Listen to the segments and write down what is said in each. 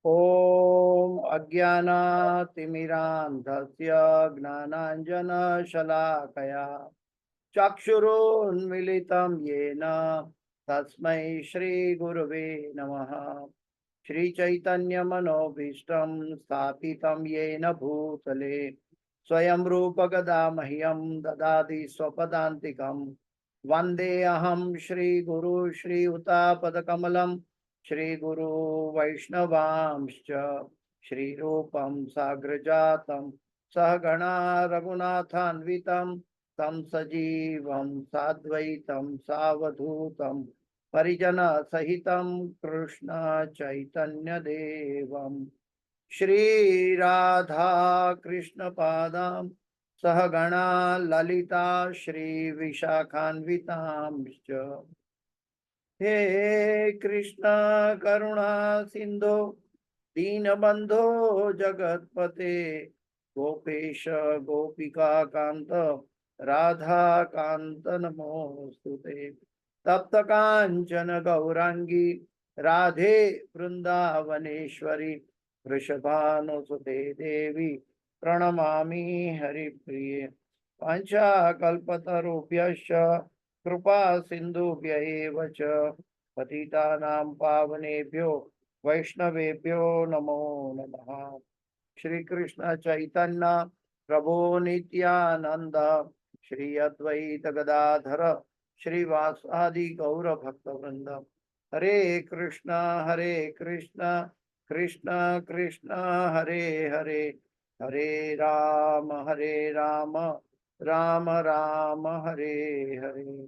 ओम अज्ञानातिमिरान्धस्य ज्ञानाञ्जनशलाकया चक्षुरुन्मीलितं येन तस्मै श्रीगुरवे नमः। श्रीचैतन्यमनोभीष्टं स्थापितं येन भूतले स्वयं रूपगदा मह्यं ददाति स्वपदान्तिकं। वन्देऽहं श्रीगुरु श्रीयुतापदकमलं श्रीगुरु वैष्णवांश्च श्रीरूपं साग्रजातं सहगणा रघुनाथान्वितं तं सजीवं साद्वैतं सावधूतं परिजन सहितं कृष्ण चैतन्य देवं श्री राधा कृष्ण पादां सहगणा ललिता श्री विशाखान्वितांश्च। हे कृष्ण करुणा सिंधो दीनबंधो जगत्पते गोपेश गोपिका कांत राधा कांत नमोस्तुते। तप्त कांचन गौरांगी राधे वृंदावनेश्वरी वृषभानुसुते देवी प्रणमामि हरिप्रिये। वाञ्छाकल्पतरुभ्यश्च कृपा सिन्धुभ्य एव च पतितानां पावनेभ्यो वैष्णवेभ्यो नमो नमः। श्री कृष्ण चैतन्य प्रभु नित्यानंद श्री अद्वैत गदाधर श्रीवासादि गौर भक्त वृंद। हरे कृष्ण कृष्ण कृष्ण हरे हरे, हरे राम राम राम हरे हरे।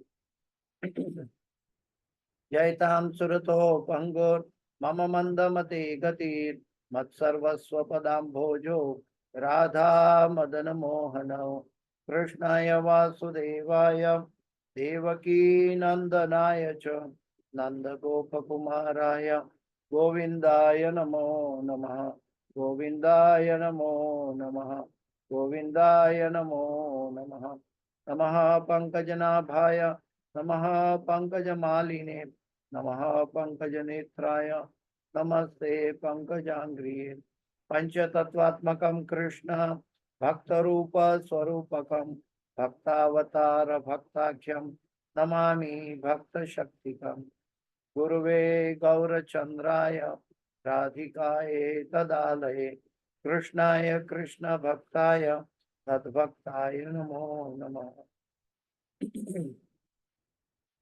जयतां सुरतो पंगुर मम मंदमते गतिर मत्सर्वस्व पदाम्भोजो राधा मदन मोहन। कृष्णाय वासुदेवाय देवकी नंदनाय च नंद गोपकुमाराय गोविंदाय नमो नमः। गोविंदाय नमो नमः। गोविंदाय नमो नमः। नमः पंकजनाभाय नमः पंकजमालिने नमः पंकजनेत्राय नमस्ते पंकजांग्रिये। पंचतत्वात्मकं कृष्ण भक्तरूप स्वरूपकं भक्तावतार भक्ताख्यं नमामि भक्तशक्तिकं। गुरुवे गौरचंद्राय राधिकाये तदालये कृष्णाय कृष्ण भक्ताय तद्भक्ताय नमो नमः।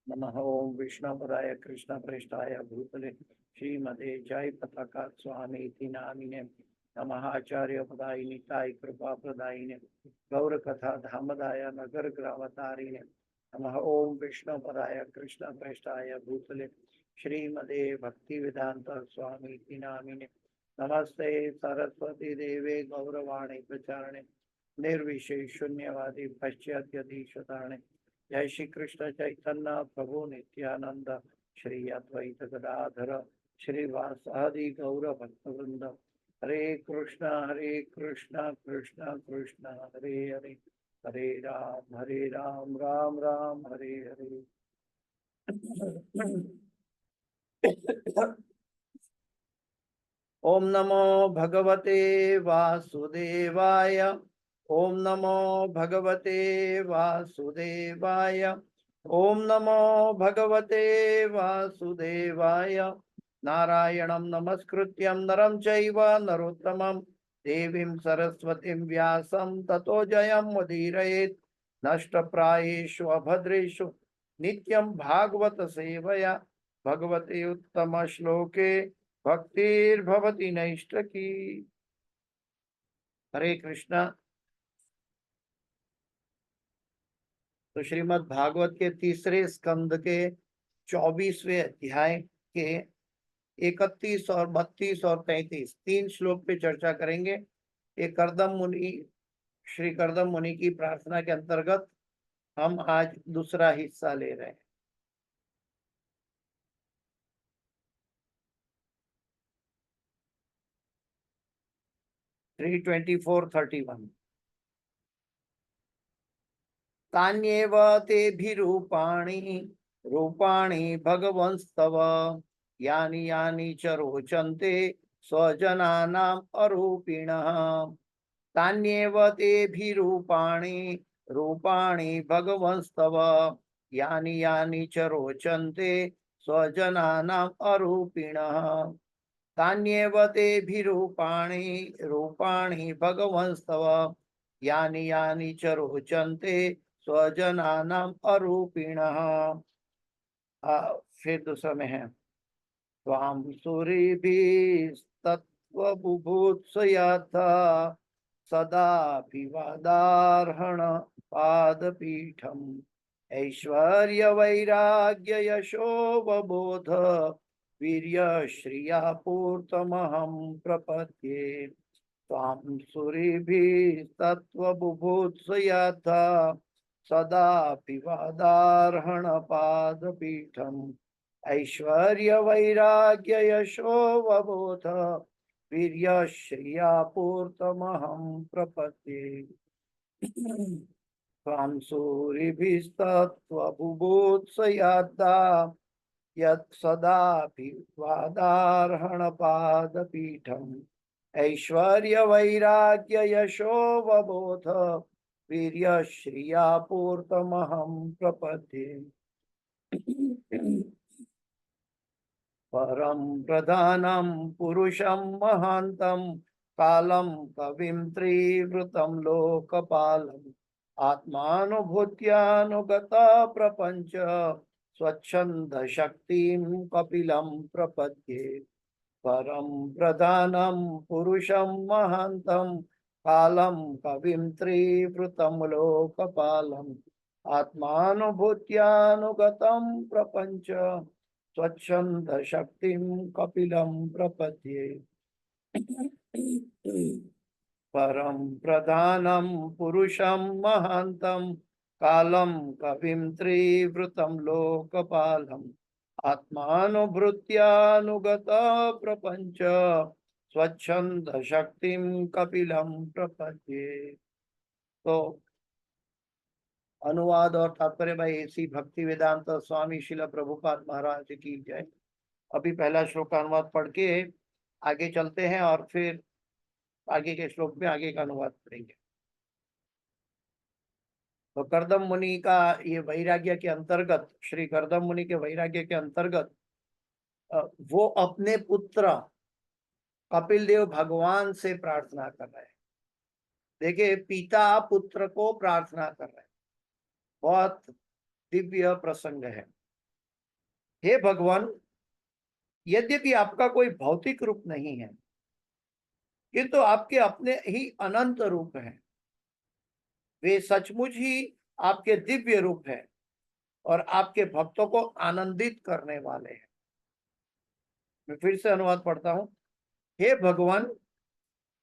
नमः ओं विष्णुपदाय कृष्ण प्रेष्ठाय भूतले श्रीमते जय पताका स्वामी नामिने नमः। आचार्य पदाय निताय कृपा प्रदायिने गौर कथा धामदाय नगर ग्रामतारिणे नमः। ओं विष्णुपदाय कृष्ण प्रेष्ठाय भूतले श्रीमते भक्ति वेदांत स्वामी नामिने नमस्ते सरस्वती देवे गौरवाणी प्रचारणे निर्विशेष शून्यवादी पश्चात्यधीशतारणे। जय श्री कृष्ण चैतन्य प्रभु नित्यानंद श्री अद्वैत गदाधर श्रीवासादि गौर भक्तवृंद। हरे कृष्ण कृष्ण कृष्ण हरे हरे, हरे राम राम राम हरे हरे। ओम नमो भगवते वासुदेवाय। ओम नमो भगवते वासुदेवाय। ओम नमो भगवते वासुदेवाय। नारायणं नमस्कृत्यं नरं चैव नरोत्तमं देवीं सरस्वतीं व्यासं ततो जयमुदीरयेत्। नष्टप्रायेषु अभद्रेषु नित्यं भागवत सेवया भगवते उत्तम श्लोके भक्तिर्भवति नैष्ठकी। हरे कृष्णा। तो श्रीमद् भागवत के तीसरे स्कंद के 24वें अध्याय के 31 और 32 और 33 तीन श्लोक पे चर्चा करेंगे। एक कर्दम मुनि श्री कर्दम मुनि की प्रार्थना के अंतर्गत हम आज दूसरा हिस्सा ले रहे हैं। 3:24-31 तान्येव तेभिरूपाणि रूपाणि भगवंस्तव यानि यानि च रोचन्ते स्वजनानाम् अरूपिणः तान्येव तेभिरूपाणि रूपाणि भगवंस्तव यानि यानि च रोचन्ते स्वजनानाम् अरूपिणः तान्येव तेभिरूपाणि रूपाणि भगवंस्तव यानि यानि च रोचन्ते स्वजनानाम् अरूपिणः। फिर दूसरा में है त्वां सूरिभिस्तत्त्वबुभुत्सयाथा सदाभिवादार्हण पादपीठम् ऐश्वर्यवैराग्ययशोवबोध वीर्यश्रियापूर्तमहं प्रपद्ये त्वां सूरिभिस्तत्त्वबुभुत्सयाथा सदाभिवादार्हण पादपीठम् ऐश्वर्यवैराग्ययशोवबोध वीर्यश्रियापूर्तमहं प्रपद्ये त्वां सूरिभिस्तत्त्वबुभुत्सयाद्धा यत् सदाभिवादार्हणपादपीठम् ऐश्वर्यवैराग्ययशोवबोध वीर्यश्रियापूर्तमहं प्रपद्ये परं प्रधानं पुरुषं महान्तं कालं कविं त्रिवृतं लोकपालम् आत्मानुभूत्यानुगता प्रपञ्च स्वच्छन्द शक्तिं कपिलं प्रपद्ये परं प्रधानं पुरुषं महान्तं कालं कविं त्रिवृतं लोकपालम् आत्मानुभूत्यानुगतं प्रपञ्च स्वच्छन्द शक्तिं कपिलं प्रपद्ये परं प्रधानं पुरुषं महान्तं कालं कविं त्रिवृतं लोकपालम् आत्मानुभूत्यानुगता प्रपञ्च स्वच्छन्द शक्तिं कपिलं प्रपद्ये। तो अनुवाद और तात्पर्य भाई ऐसी भक्ति वेदांत स्वामी शिला प्रभुपाद महाराज की जय। अभी पहला श्लोक का अनुवाद पढ़ के आगे चलते हैं और फिर आगे के श्लोक में आगे का अनुवाद करेंगे। तो कर्दम मुनि का ये वैराग्य के अंतर्गत, श्री कर्दम मुनि के वैराग्य के अंतर्गत वो अपने पुत्र कपिल देव भगवान से प्रार्थना कर रहे हैं। देखिए, पिता पुत्र को प्रार्थना कर रहे हैं, बहुत दिव्य प्रसंग है। हे भगवान, यद्यपि आपका कोई भौतिक रूप नहीं है, किंतु आपके अपने ही अनंत रूप हैं। वे सचमुच ही आपके दिव्य रूप है और आपके भक्तों को आनंदित करने वाले हैं। मैं फिर से अनुवाद पढ़ता हूं। हे भगवान,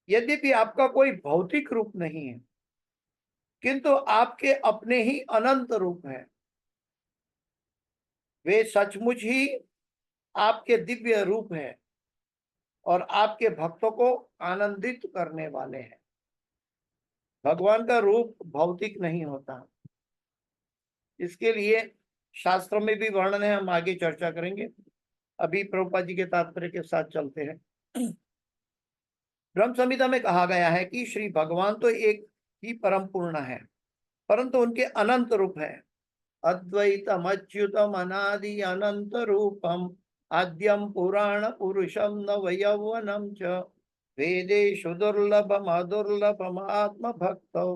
यद्यपि आपका कोई भौतिक रूप नहीं है, किंतु आपके अपने ही अनंत रूप हैं। वे सचमुच ही आपके दिव्य रूप हैं और आपके भक्तों को आनंदित करने वाले हैं। भगवान का रूप भौतिक नहीं होता, इसके लिए शास्त्रों में भी वर्णन है, हम आगे चर्चा करेंगे। अभी प्रभुपाद जी के तात्पर्य के साथ चलते हैं। ब्रह्म संहिता में कहा गया है कि श्री भगवान तो एक ही परम पूर्ण है, परंतु उनके अनंत रूप है। अद्वैतम अच्युतम अनादि अनंत रूपम आद्यम पुराण पुरुषम नव यौवनम च वेदेषु दुर्लभम अदुर्लभम आत्म भक्तो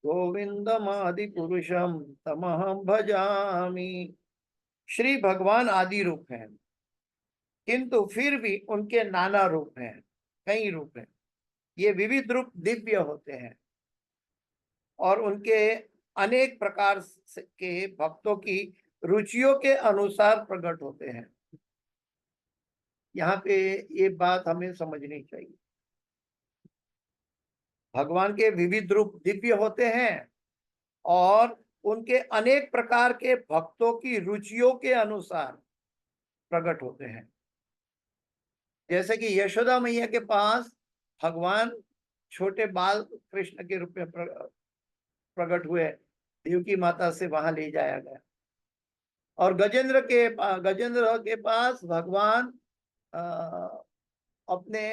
गोविंदमादि पुरुषम तमहं भजामि। श्री भगवान आदि रूप है, किंतु फिर भी उनके नाना रूप हैं, कई रूप हैं। ये विविध रूप दिव्य होते हैं और उनके अनेक प्रकार के भक्तों की रुचियों के अनुसार प्रकट होते हैं। यहाँ पे ये बात हमें समझनी चाहिए। भगवान के विविध रूप दिव्य होते हैं और उनके अनेक प्रकार के भक्तों की रुचियों के अनुसार प्रकट होते हैं। जैसे कि यशोदा मैया के पास भगवान छोटे बाल कृष्ण के रूप में प्रकट हुए, देवकी माता से वहां ले जाया गया। और गजेंद्र के पास भगवान अपने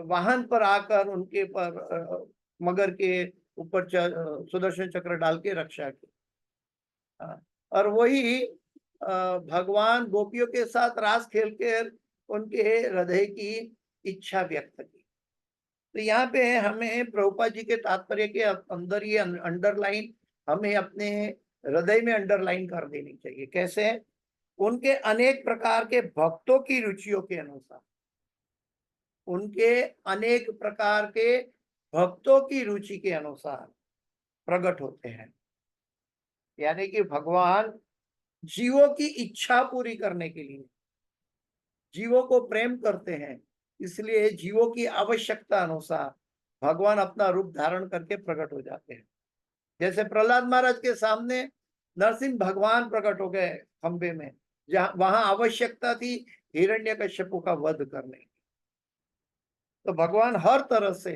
वाहन पर आकर उनके पर मगर के ऊपर सुदर्शन चक्र डाल के रक्षा की। और वही भगवान गोपियों के साथ रास खेल कर उनके हृदय की इच्छा व्यक्त की। तो यहाँ पे हमें प्रभुपाद जी के तात्पर्य के अंदर ये अंडरलाइन हमें अपने हृदय में अंडरलाइन कर देनी चाहिए। कैसे? उनके अनेक प्रकार के भक्तों की रुचियों के अनुसार, उनके अनेक प्रकार के भक्तों की रुचि के अनुसार प्रकट होते हैं। यानी कि भगवान जीवों की इच्छा पूरी करने के लिए जीवों को प्रेम करते हैं, इसलिए जीवों की आवश्यकता अनुसार भगवान अपना रूप धारण करके प्रकट हो जाते हैं। जैसे प्रहलाद महाराज के सामने नरसिंह भगवान प्रकट हो गए खंबे में, जहां वहां आवश्यकता थी हिरण्यकश्यप का वध करने की। तो भगवान हर तरह से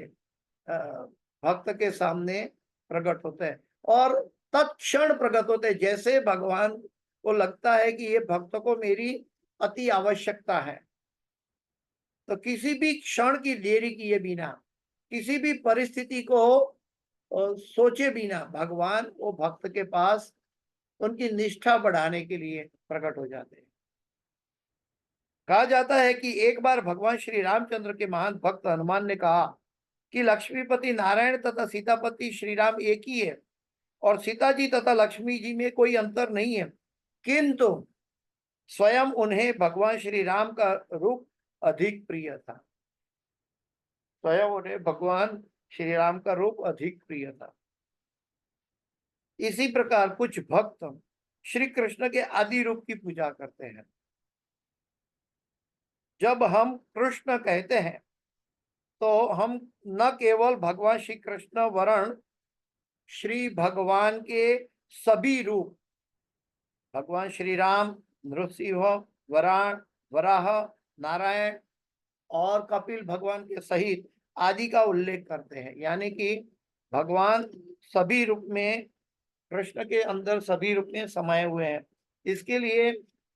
भक्त के सामने प्रकट होते हैं और तत्क्षण प्रकट होते हैं। जैसे भगवान को लगता है कि ये भक्त को मेरी अति आवश्यकता है, तो किसी भी क्षण की देरी किए बिना, किसी भी परिस्थिति को सोचे बिना भगवान वो भक्त के पास उनकी निष्ठा बढ़ाने के लिए प्रकट हो जाते हैं। कहा जाता है कि एक बार भगवान श्री रामचंद्र के महान भक्त हनुमान ने कहा कि लक्ष्मीपति नारायण तथा सीतापति श्री राम एक ही है और सीता जी तथा लक्ष्मी जी में कोई अंतर नहीं है, किंतु स्वयं उन्हें भगवान श्री राम का रूप अधिक प्रिय था। स्वयं उन्हें भगवान श्री राम का रूप अधिक प्रिय था। इसी प्रकार कुछ भक्त श्री कृष्ण के आदि रूप की पूजा करते हैं। जब हम कृष्ण कहते हैं तो हम न केवल भगवान श्री कृष्ण वरण श्री भगवान के सभी रूप, भगवान श्री राम, नृसिंह, वराण, वराह, नारायण और कपिल भगवान के सहित आदि का उल्लेख करते हैं। यानी कि भगवान सभी रूप में, कृष्ण के अंदर सभी रूप में समाये हुए हैं। इसके लिए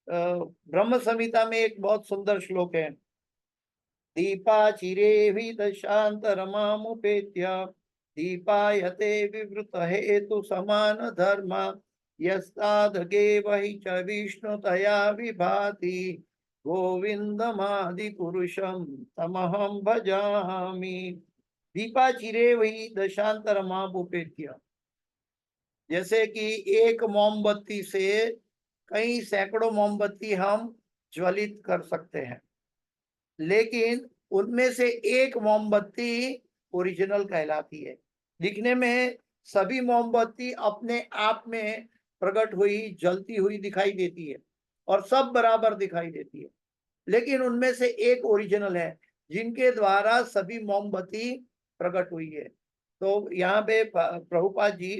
ब्रह्म संहिता में एक बहुत सुंदर श्लोक है, दीपाचिरे दशांतरमामुपेत्य दीपायते विवृत हेतु समान धर्म यस्तादगे वही च विष्णु तया विभाति गोविंदमादि पुरुषम तमहम भजामि। दीपाचिरे वही दशांतरमामुपेत्य, जैसे कि एक मोमबत्ती से कई सैकड़ों मोमबत्ती हम ज्वलित कर सकते हैं, लेकिन उनमें से एक मोमबत्ती ओरिजिनल कहलाती है। दिखने में सभी मोमबत्ती अपने आप में प्रकट हुई जलती हुई दिखाई देती है और सब बराबर दिखाई देती है, लेकिन उनमें से एक ओरिजिनल है जिनके द्वारा सभी मोमबत्ती प्रकट हुई है। तो यहाँ पे प्रभुपाद जी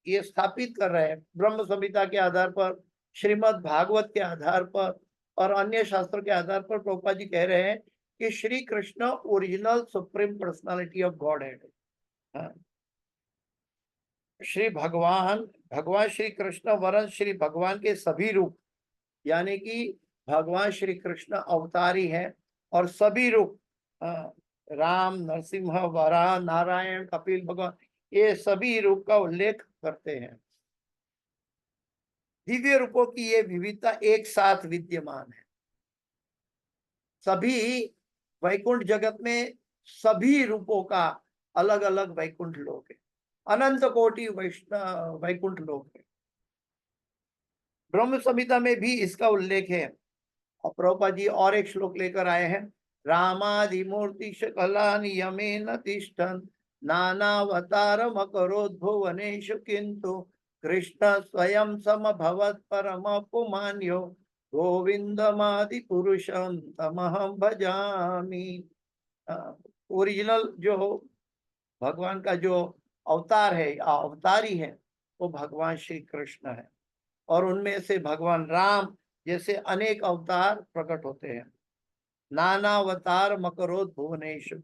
ये स्थापित कर रहे हैं ब्रह्म संहिता के आधार पर, श्रीमद् भागवत के आधार पर और अन्य शास्त्रों के आधार पर प्रभुपाद जी कह रहे हैं कि Shri Krishna original supreme personality of God है। श्री भगवान श्री कृष्ण वरन श्री भगवान के सभी रूप, यानी कि भगवान श्री कृष्ण अवतारी है और सभी रूप राम, नरसिंह, वराह, नारायण, कपिल भगवान, ये सभी रूप का उल्लेख करते हैं। दिव्य रूपों की ये विविधता एक साथ विद्यमान है। सभी वैकुंठ जगत में सभी रूपों का अलग अलग वैकुंठ लोक है, अनंत कोटि वैकुंठ लोक है। ब्रह्म संहिता में भी इसका उल्लेख है। और प्रभुपाद जी और एक श्लोक लेकर आए हैं, रामादि मूर्ति कला नियमेन तिष्ठन् नानावतारम अकरोद्भुवनेषु किंतु कृष्ण स्वयं समभवत् परम पुमान्यो गोविंदमादि पुरुषम तमहम भजामि। ओरिजिनल जो भगवान का जो अवतार है, अवतारी है, वो भगवान श्री कृष्ण है और उनमें से भगवान राम जैसे अनेक अवतार प्रकट होते हैं। नाना अवतार मकरोद भुवनेषु,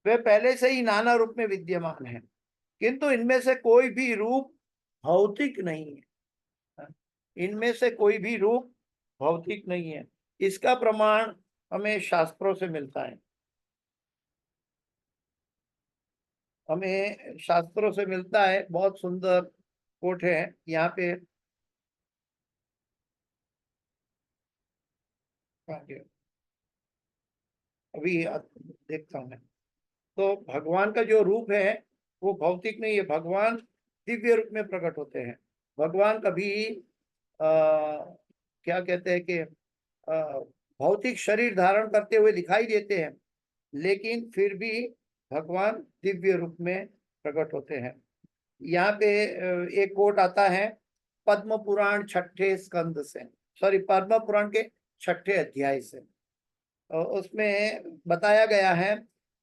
वे पहले से ही नाना रूप में विद्यमान है, किंतु इनमें से कोई भी रूप भौतिक नहीं है। इनमें से कोई भी रूप भौतिक नहीं है। इसका प्रमाण हमें शास्त्रों से मिलता है, हमें शास्त्रों से मिलता है। बहुत सुंदर कोट है यहाँ पे। आगे अभी देखता हूँ मैं। तो भगवान का जो रूप है वो भौतिक नहीं है, भगवान दिव्य रूप में प्रकट होते हैं। भगवान कभी क्या कहते हैं कि भौतिक शरीर धारण करते हुए दिखाई देते हैं, लेकिन फिर भी भगवान दिव्य रूप में प्रकट होते हैं। यहाँ पे एक कोट आता है पद्म पुराण छठे स्कंद से, सॉरी पद्म पुराण के छठे अध्याय से। उसमें बताया गया है,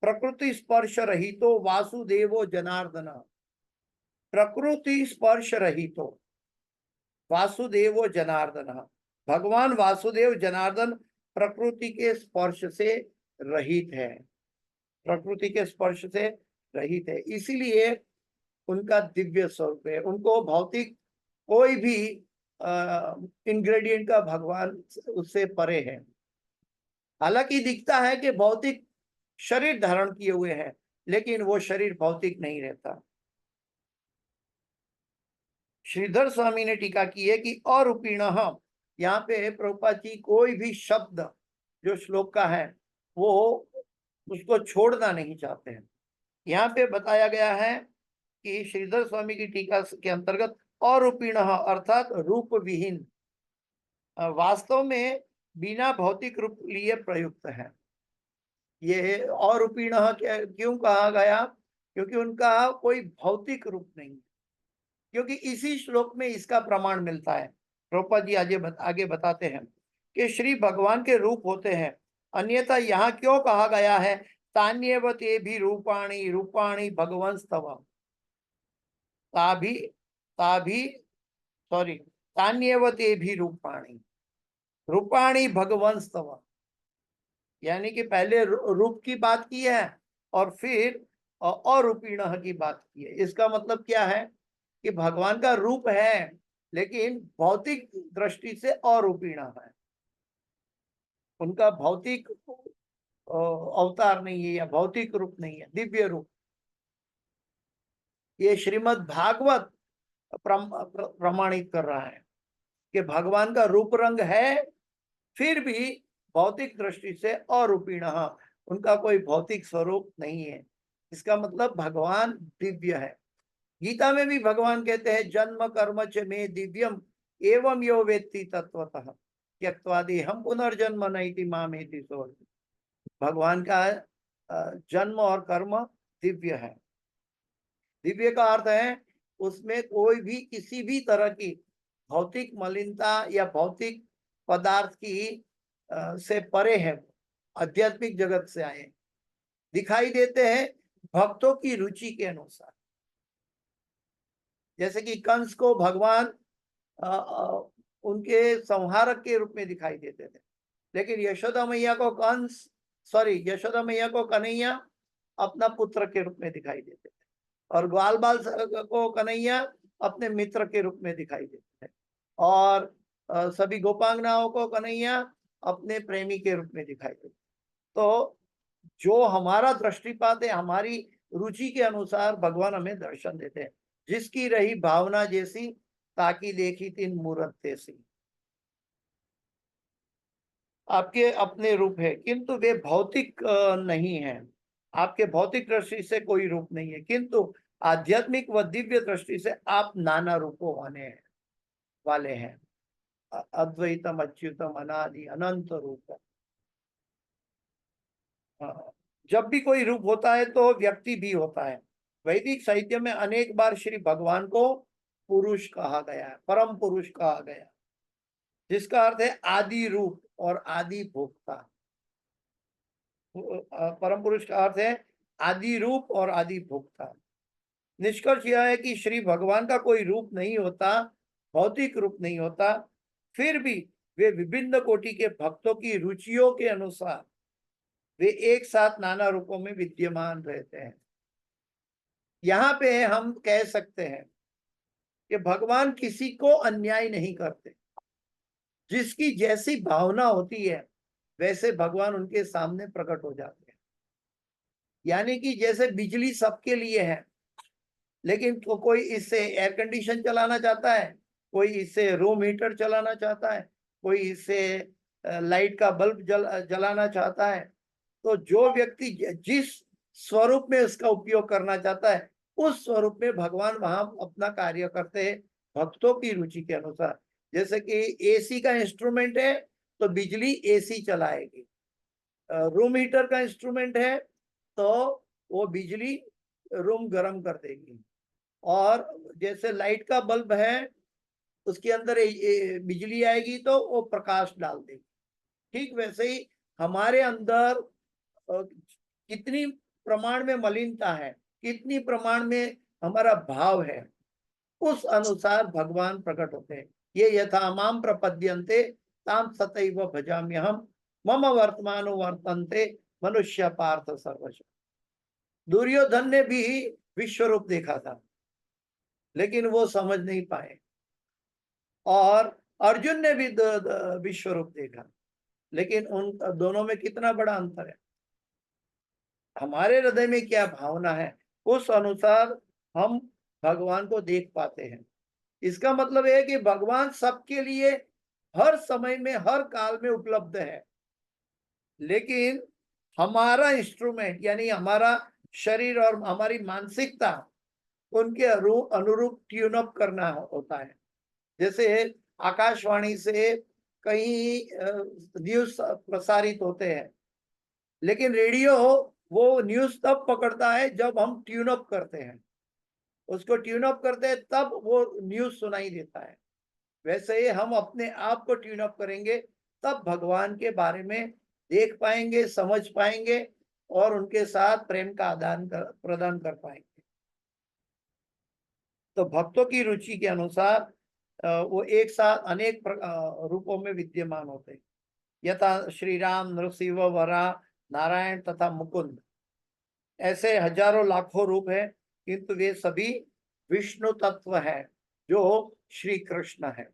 प्रकृति स्पर्श रहितो वासुदेवो जनार्दन। प्रकृति स्पर्श रहितो वासुदेवो जनार्दन। भगवान वासुदेव जनार्दन प्रकृति के स्पर्श से रहित है, प्रकृति के स्पर्श से रहित है, इसीलिए उनका दिव्य स्वरूप है। उनको भौतिक कोई भी इंग्रेडिएंट का भगवान उससे परे है। हालांकि दिखता है कि भौतिक शरीर धारण किए हुए हैं, लेकिन वो शरीर भौतिक नहीं रहता। श्रीधर स्वामी ने टीका की है कि अरूपिण, यहाँ पे प्रभुपाद जी कोई भी शब्द जो श्लोक का है वो उसको छोड़ना नहीं चाहते हैं। यहाँ पे बताया गया है कि श्रीधर स्वामी की टीका के अंतर्गत अरूपिण अर्थात रूप विहीन, वास्तव में बिना भौतिक रूप लिए प्रयुक्त है। ये अरूपिण क्यों कहा गया? क्योंकि उनका कोई भौतिक रूप नहीं, क्योंकि इसी श्लोक में इसका प्रमाण मिलता है। प्रभुपाद जी आगे बताते हैं कि श्री भगवान के रूप होते हैं, अन्यथा यहाँ क्यों कहा गया है तान्यव ते भी रूपाणी रूपाणी भगवंत स्तव, ताभी ताभी सॉरी तान्यव ते भी रूपाणी रूपाणी भगवंत स्तव, यानी कि पहले रूप की बात की है और फिर अरूपिण की बात की है। इसका मतलब क्या है कि भगवान का रूप है, लेकिन भौतिक दृष्टि से अरूपिण है, उनका भौतिक अवतार नहीं है या भौतिक रूप नहीं है, दिव्य रूप। ये श्रीमद् भागवत प्रमाणित कर रहा है कि भगवान का रूप रंग है, फिर भी भौतिक दृष्टि से अरूपिण, उनका कोई भौतिक स्वरूप नहीं है। इसका मतलब भगवान दिव्य है। गीता में भी भगवान कहते हैं जन्म कर्म च मे दिव्यम एवं यो वेत्ति तत्वतः त्यक्त्वादि हम पुनर्जन्म नैति मामेति सोच। भगवान का जन्म और कर्म दिव्य है। दिव्य का अर्थ है उसमें कोई भी किसी भी तरह की भौतिक मलिनता या भौतिक पदार्थ की से परे है, आध्यात्मिक जगत से आए, दिखाई देते हैं भक्तों की रुचि के अनुसार। जैसे कि कंस को भगवान उनके संहारक के रूप में दिखाई देते थे, लेकिन यशोदा मैया को यशोदा मैया को कन्हैया अपना पुत्र के रूप में दिखाई देते थे, और ग्वाल बाल को कन्हैया अपने मित्र के रूप में दिखाई देते थे, और सभी गोपांगनाओं को कन्हैया अपने प्रेमी के रूप में दिखाई देते। तो जो हमारा दृष्टिपात है, हमारी रुचि के अनुसार भगवान हमें दर्शन देते हैं। जिसकी रही भावना जैसी ताकि देखी तीन मूर्त तैसी। आपके अपने रूप है, किंतु वे भौतिक नहीं है। आपके भौतिक दृष्टि से कोई रूप नहीं है, किंतु आध्यात्मिक व दिव्य दृष्टि से आप नाना रूपों वाले हैं। अद्वैतम अच्युतम अनादि अनंत रूप। जब भी कोई रूप होता है तो व्यक्ति भी होता है। वैदिक साहित्य में अनेक बार श्री भगवान को पुरुष कहा गया है, परम पुरुष कहा गया, जिसका अर्थ है आदि रूप और आदि भोक्ता। परम पुरुष का अर्थ है आदि रूप और आदि भोक्ता। निष्कर्ष यह है कि श्री भगवान का कोई रूप नहीं होता, भौतिक रूप नहीं होता, फिर भी वे विभिन्न कोटि के भक्तों की रुचियों के अनुसार वे एक साथ नाना रूपों में विद्यमान रहते हैं। यहाँ पे हम कह सकते हैं कि भगवान किसी को अन्याय नहीं करते। जिसकी जैसी भावना होती है वैसे भगवान उनके सामने प्रकट हो जाते हैं। यानी कि जैसे बिजली सबके लिए है, लेकिन कोई इससे एयर कंडीशन चलाना चाहता है, कोई इससे रूम हीटर चलाना चाहता है, कोई इससे लाइट का बल्ब जलाना चाहता है। तो जो व्यक्ति जिस स्वरूप में उसका उपयोग करना चाहता है, उस स्वरूप में भगवान वहां अपना कार्य करते हैं भक्तों की रुचि के अनुसार। जैसे कि एसी का इंस्ट्रूमेंट है तो बिजली एसी चलाएगी, रूम हीटर का इंस्ट्रूमेंट है तो वो बिजली रूम गर्म कर देगी, और जैसे लाइट का बल्ब है उसके अंदर बिजली आएगी तो वो प्रकाश डाल देगी। ठीक वैसे ही हमारे अंदर कितनी प्रमाण में मलिनता है, कितनी प्रमाण में हमारा भाव है, उस अनुसार भगवान प्रकट होते हैं। ये यथा माम प्रपद्यन्ते ताम सतैव भजाम्यहम् मम वर्तमानो वर्तन्ते मनुष्य पार्थ सर्वश। दुर्योधन ने भी विश्व रूप देखा था, लेकिन वो समझ नहीं पाए, और अर्जुन ने भी विश्व रूप देखा, लेकिन उन दोनों में कितना बड़ा अंतर है। हमारे हृदय में क्या भावना है उस अनुसार हम भगवान को देख पाते हैं। इसका मतलब है कि भगवान सबके लिए हर समय में हर काल में उपलब्ध है, लेकिन हमारा इंस्ट्रूमेंट यानी हमारा शरीर और हमारी मानसिकता उनके अनुरूप ट्यून अप करना होता है। जैसे आकाशवाणी से कई न्यूज प्रसारित होते हैं, लेकिन रेडियो वो न्यूज तब पकड़ता है जब हम ट्यून अप करते हैं, उसको ट्यून अप करते हैं तब वो न्यूज सुनाई देता है। वैसे ही हम अपने आप को ट्यून अप करेंगे तब भगवान के बारे में देख पाएंगे, समझ पाएंगे और उनके साथ प्रेम का आदान प्रदान कर पाएंगे। तो भक्तों की रुचि के अनुसार वो एक साथ अनेक रूपों में विद्यमान होते हैं। यथा श्री राम, नृसिंह, वराह, नारायण तथा मुकुंद, ऐसे हजारों लाखों रूप है, किंतु वे सभी विष्णु तत्व है जो श्री कृष्ण है।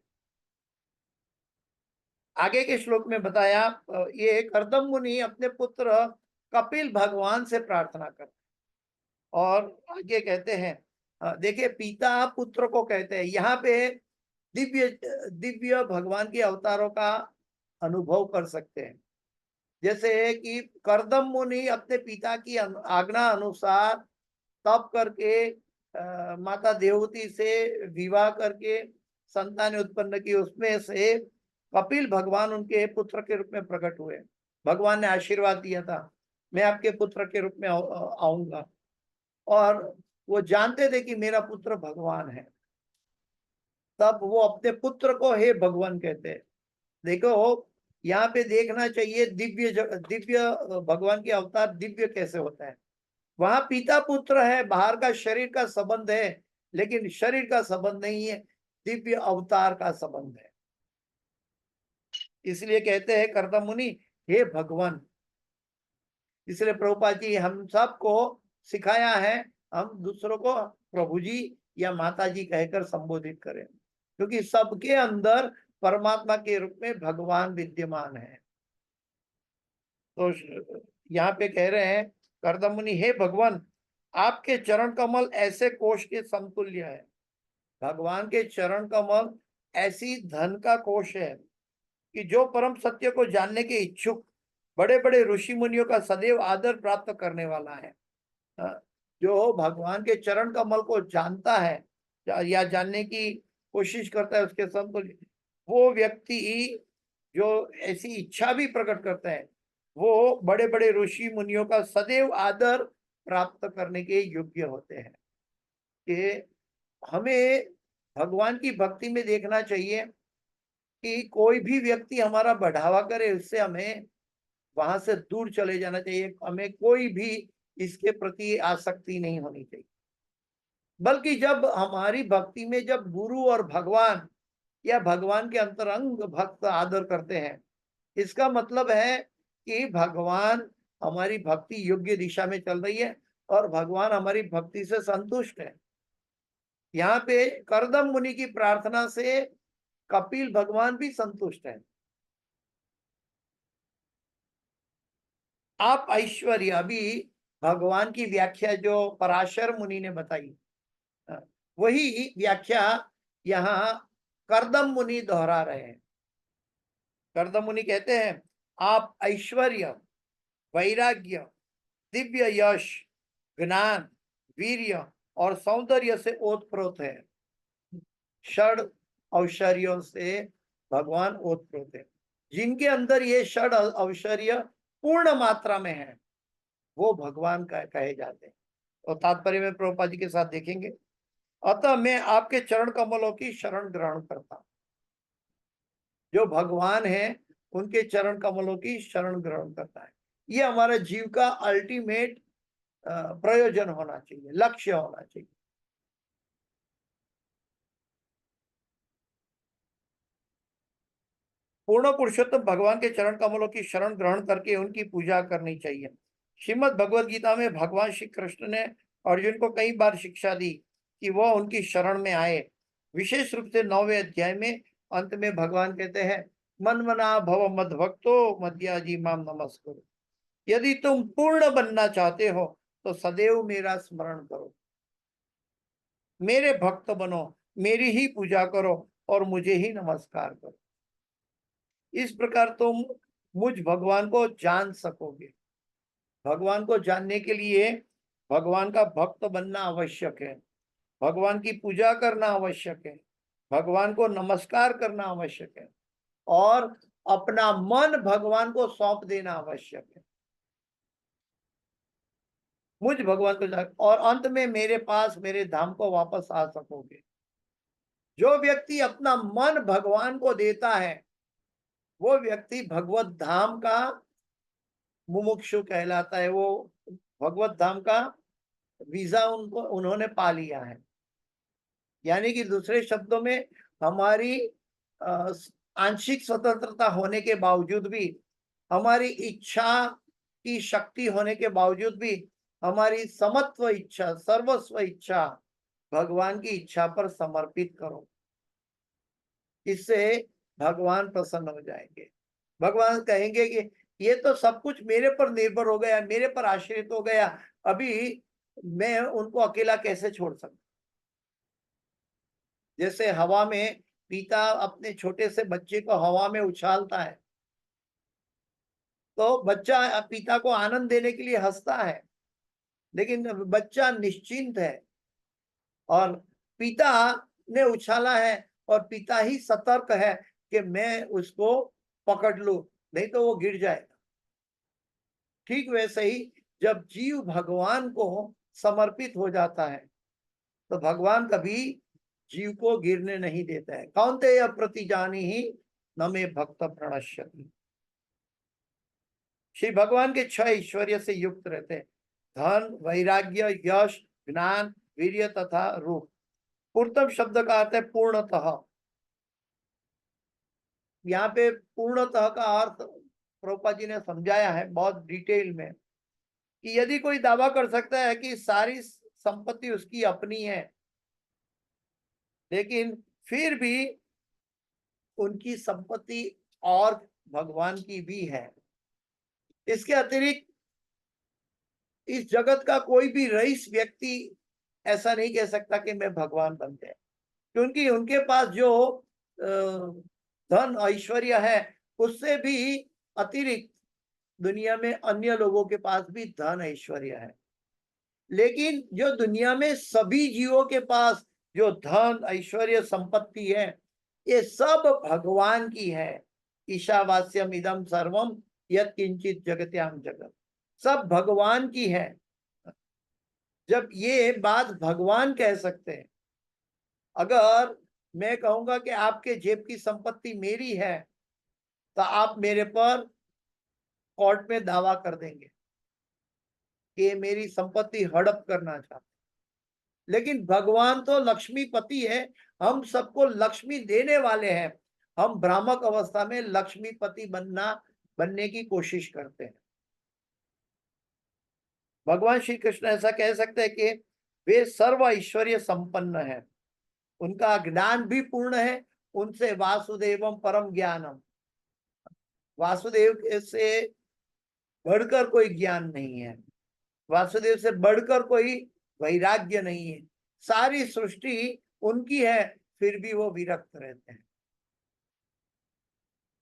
आगे के श्लोक में बताया ये कर्दम मुनि अपने पुत्र कपिल भगवान से प्रार्थना करते, और आगे कहते हैं देखिए पिता पुत्र को कहते हैं। यहाँ पे दिव्य दिव्य भगवान के अवतारों का अनुभव कर सकते हैं। जैसे कि कर्दम मुनि अपने पिता की आज्ञा अनुसार तप करके माता देवती से विवाह करके संतान उत्पन्न की, उसमें से कपिल भगवान उनके पुत्र के रूप में प्रकट हुए। भगवान ने आशीर्वाद दिया था मैं आपके पुत्र के रूप में आऊंगा, और वो जानते थे कि मेरा पुत्र भगवान है, तब वो अपने पुत्र को हे भगवान कहते हैं। देखो यहाँ पे देखना चाहिए दिव्य दिव्य भगवान के अवतार दिव्य कैसे होता है। वहां पिता पुत्र है, बाहर का शरीर का संबंध है, लेकिन शरीर का संबंध नहीं है, दिव्य अवतार का संबंध है। इसलिए कहते हैं कर्दम मुनि हे भगवान। इसलिए प्रभुपाद जी हम सबको सिखाया है हम दूसरों को प्रभु जी या माता जी कहकर संबोधित करें, क्योंकि सबके अंदर परमात्मा के रूप में भगवान विद्यमान है। तो यहाँ पे कह रहे हैं कर्दम मुनि हे भगवान, आपके चरण कमल ऐसे कोष के समतुल्य है। भगवान के चरण कमल ऐसी धन का कोष है कि जो परम सत्य को जानने के इच्छुक बड़े बड़े ऋषि मुनियों का सदैव आदर प्राप्त करने वाला है। जो भगवान के चरण कमल को जानता है या जानने की कोशिश करता है उसके समतुल्य, वो व्यक्ति जो ऐसी इच्छा भी प्रकट करता है वो बड़े बड़े ऋषि मुनियों का सदैव आदर प्राप्त करने के योग्य होते हैं। कि हमें भगवान की भक्ति में देखना चाहिए कि कोई भी व्यक्ति हमारा बढ़ावा करे उससे हमें वहां से दूर चले जाना चाहिए। हमें कोई भी इसके प्रति आसक्ति नहीं होनी चाहिए, बल्कि जब हमारी भक्ति में जब गुरु और भगवान या भगवान के अंतरंग भक्त आदर करते हैं, इसका मतलब है कि भगवान हमारी भक्ति योग्य दिशा में चल रही है और भगवान हमारी भक्ति से संतुष्ट है। यहाँ पे कर्दम मुनि की प्रार्थना से कपिल भगवान भी संतुष्ट है। आप ऐश्वर्य, अभी भगवान की व्याख्या जो पराशर मुनि ने बताई, वही व्याख्या यहाँ कर्दम मुनि दोहरा रहे हैं। कर्दम मुनि कहते हैं, आप ऐश्वर्य, वैराग्य, दिव्य यश, ज्ञान, वीर्य और सौंदर्य से ओतप्रोत है। षड ऐश्वर्यों से भगवान ओतप्रोत है। जिनके अंदर ये षड ऐश्वर्य पूर्ण मात्रा में है, वो भगवान का कहे जाते हैं। और तात्पर्य में प्रभुपाद जी के साथ देखेंगे, अतः मैं आपके चरण कमलों की शरण ग्रहण करता हूं। जो भगवान है उनके चरण कमलों की शरण ग्रहण करता है। ये हमारा जीव का अल्टीमेट प्रयोजन होना चाहिए, लक्ष्य होना चाहिए। पूर्ण पुरुषोत्तम भगवान के चरण कमलों की शरण ग्रहण करके उनकी पूजा करनी चाहिए। श्रीमद् भगवद गीता में भगवान श्री कृष्ण ने अर्जुन को कई बार शिक्षा दी कि वह उनकी शरण में आए। विशेष रूप से 9वें अध्याय में अंत में भगवान कहते हैं, मन मना भव मद भक्तो मद्याजी माम नमस्कुरु। यदि तुम पूर्ण बनना चाहते हो तो सदैव मेरा स्मरण करो, मेरे भक्त बनो, मेरी ही पूजा करो और मुझे ही नमस्कार करो। इस प्रकार तुम मुझ भगवान को जान सकोगे। भगवान को जानने के लिए भगवान का भक्त बनना आवश्यक है, भगवान की पूजा करना आवश्यक है, भगवान को नमस्कार करना आवश्यक है और अपना मन भगवान को सौंप देना आवश्यक है। मुझ भगवान को जान और अंत में मेरे पास, मेरे धाम को वापस आ सकोगे। जो व्यक्ति अपना मन भगवान को देता है, वो व्यक्ति भगवत धाम का मुमुक्षु कहलाता है। वो भगवत धाम का वीजा उन्होंने पा लिया है। यानी कि दूसरे शब्दों में, हमारी आंशिक स्वतंत्रता होने के बावजूद भी, हमारी इच्छा की शक्ति होने के बावजूद भी, हमारी समत्व इच्छा, सर्वस्व इच्छा भगवान की इच्छा पर समर्पित करो। इससे भगवान प्रसन्न हो जाएंगे। भगवान कहेंगे कि ये तो सब कुछ मेरे पर निर्भर हो गया, मेरे पर आश्रित हो गया, अभी मैं उनको अकेला कैसे छोड़ सकता। जैसे हवा में पिता अपने छोटे से बच्चे को हवा में उछालता है, तो बच्चा पिता को आनंद देने के लिए हंसता है, लेकिन बच्चा निश्चिंत है और पिता ने उछाला है और पिता ही सतर्क है कि मैं उसको पकड़ लूं, नहीं तो वो गिर जाएगा। ठीक वैसे ही जब जीव भगवान को समर्पित हो जाता है तो भगवान कभी जीव को गिरने नहीं देता है। कौन्तेय प्रतिजानी ही न मे भक्त प्रणश्यति। श्री भगवान के 6 ऐश्वर्य से युक्त रहते हैं, धन, वैराग्य, यश, ज्ञान, वीर्य तथा रूप। पूर्णतम शब्द का अर्थ है पूर्णतः। यहाँ पे पूर्णतः का अर्थ प्रभुपाद जी ने समझाया है बहुत डिटेल में, कि यदि कोई दावा कर सकता है कि सारी संपत्ति उसकी अपनी है, लेकिन फिर भी उनकी संपत्ति और भगवान की भी है। इसके अतिरिक्त इस जगत का कोई भी रईस व्यक्ति ऐसा नहीं कह सकता कि मैं भगवान बन गया, क्योंकि उनके पास जो धन ऐश्वर्य है, उससे भी अतिरिक्त दुनिया में अन्य लोगों के पास भी धन ऐश्वर्य है। लेकिन जो दुनिया में सभी जीवों के पास जो धन, ऐश्वर्य, संपत्ति है, ये सब भगवान की है। ईशावास्यम इदम सर्वम यत् किंचित जगत्याम जगत, सब भगवान की है। जब ये बात भगवान कह सकते हैं, अगर मैं कहूंगा कि आपके जेब की संपत्ति मेरी है, तो आप मेरे पर कोर्ट में दावा कर देंगे कि मेरी संपत्ति हड़प करना चाहते। लेकिन भगवान तो लक्ष्मीपति है, हम सबको लक्ष्मी देने वाले हैं। हम भ्रामक अवस्था में लक्ष्मीपति बनने की कोशिश करते हैं। भगवान श्री कृष्ण ऐसा कह सकते हैं कि वे सर्व ऐश्वर्य संपन्न है, उनका ज्ञान भी पूर्ण है, उनसे वासुदेवम परम ज्ञानम, वासुदेव से बढ़कर कोई ज्ञान नहीं है, वासुदेव से बढ़कर कोई वैराग्य नहीं है। सारी सृष्टि उनकी है, फिर भी वो विरक्त रहते हैं।